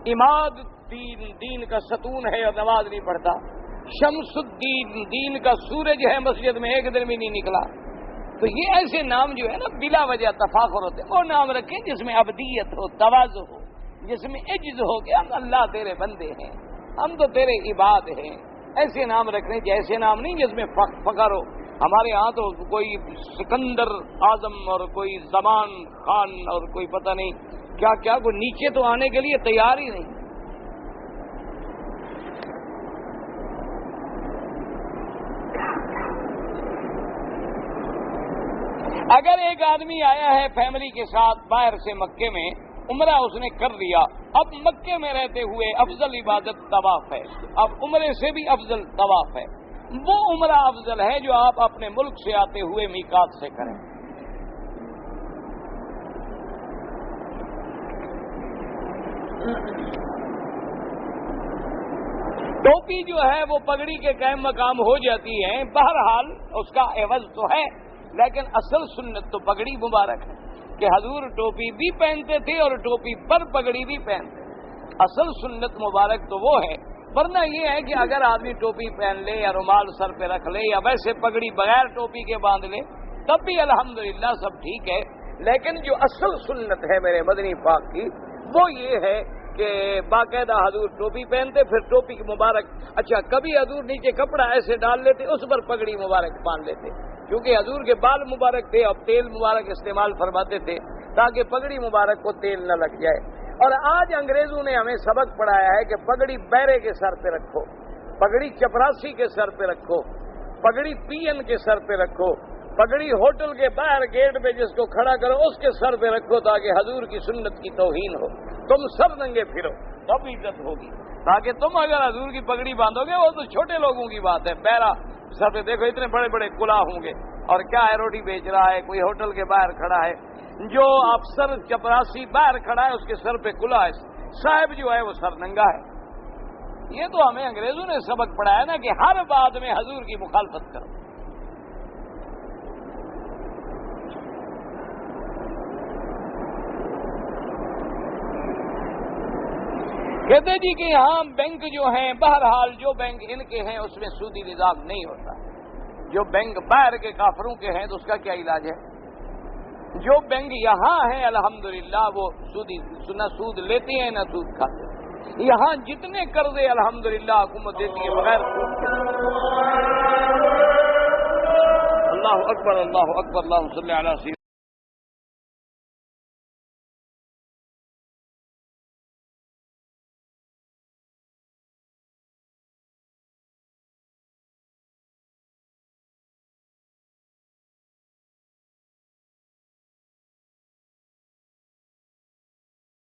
عماد دین کا ستون ہے اور نماز نہیں پڑھتا، شمس الدین دین کا سورج ہے مسجد میں ایک دن بھی نہیں نکلا. تو یہ ایسے نام جو ہے نا بلا وجہ تفاخر ہوتے ہیں. وہ نام رکھیں جس میں ابدیت ہو، تواضع ہو، جس میں عجز ہو کہ ہم اللہ تیرے بندے ہیں، ہم تو تیرے عباد ہیں. ایسے نام رکھنے جیسے نام نہیں جس میں فخر ہو. ہمارے ہاں تو کوئی سکندر اعظم اور کوئی زمان خان اور کوئی پتہ نہیں کیا کیا، کوئی نیچے تو آنے کے لیے تیار ہی نہیں. اگر ایک آدمی آیا ہے فیملی کے ساتھ باہر سے مکے میں، عمرہ اس نے کر لیا، اب مکے میں رہتے ہوئے افضل عبادت طواف ہے. اب عمرے سے بھی افضل طواف ہے. وہ عمرہ افضل ہے جو آپ اپنے ملک سے آتے ہوئے میقات سے کریں. ٹوپی جو ہے وہ پگڑی کے قائم مقام ہو جاتی ہے، بہرحال اس کا عوض تو ہے، لیکن اصل سنت تو پگڑی مبارک ہے کہ حضور ٹوپی بھی پہنتے تھے اور ٹوپی پر پگڑی بھی پہنتے تھے. اصل سنت مبارک تو وہ ہے. ورنہ یہ ہے کہ اگر آدمی ٹوپی پہن لے یا رومال سر پہ رکھ لے یا ویسے پگڑی بغیر ٹوپی کے باندھ لے تب بھی الحمدللہ سب ٹھیک ہے. لیکن جو اصل سنت ہے میرے مدنی پاک کی وہ یہ ہے کہ باقاعدہ حضور ٹوپی پہنتے، پھر ٹوپی کی مبارک، اچھا کبھی حضور نیچے کپڑا ایسے ڈال لیتے، اس پر پگڑی مبارک باندھ لیتے، کیونکہ حضور کے بال مبارک تھے. اب تیل مبارک استعمال فرماتے تھے تاکہ پگڑی مبارک کو تیل نہ لگ جائے. اور آج انگریزوں نے ہمیں سبق پڑھایا ہے کہ پگڑی بیرے کے سر پہ رکھو، پگڑی چپراسی کے سر پہ رکھو، پگڑی پی این کے سر پہ رکھو، پگڑی ہوٹل کے باہر گیٹ پہ جس کو کھڑا کرو اس کے سر پہ رکھو تاکہ حضور کی سنت کی توہین ہو. تم سب ننگے پھرو تب عزت ہوگی. تاکہ تم اگر حضور کی پگڑی باندھو گے وہ تو چھوٹے لوگوں کی بات ہے. بیرا سر پہ دیکھو اتنے بڑے بڑے کلا ہوں گے اور کیا ہے روٹی بیچ رہا ہے، کوئی ہوٹل کے باہر کھڑا ہے، جو افسر چپراسی باہر کھڑا ہے اس کے سر پہ کلا ہے، صاحب جو ہے وہ سر ننگا ہے. یہ تو ہمیں انگریزوں نے سبق پڑھایا نا کہ ہر بات میں حضور کی مخالفت کرو. کہتے جی کہ یہاں بینک جو ہیں بہرحال جو بینک ان کے ہیں اس میں سودی نظام نہیں ہوتا، جو بینک باہر کے کافروں کے ہیں تو اس کا کیا علاج ہے؟ جو بینک یہاں ہیں الحمدللہ وہ نہ سود لیتے ہیں نہ سود کھاتے ہیں، یہاں جتنے قرضے الحمدللہ حکومت دیتی ہے بغیر سود کے۔ اللہ اکبر اللہ اکبر، اللہم صلی علی سیدنا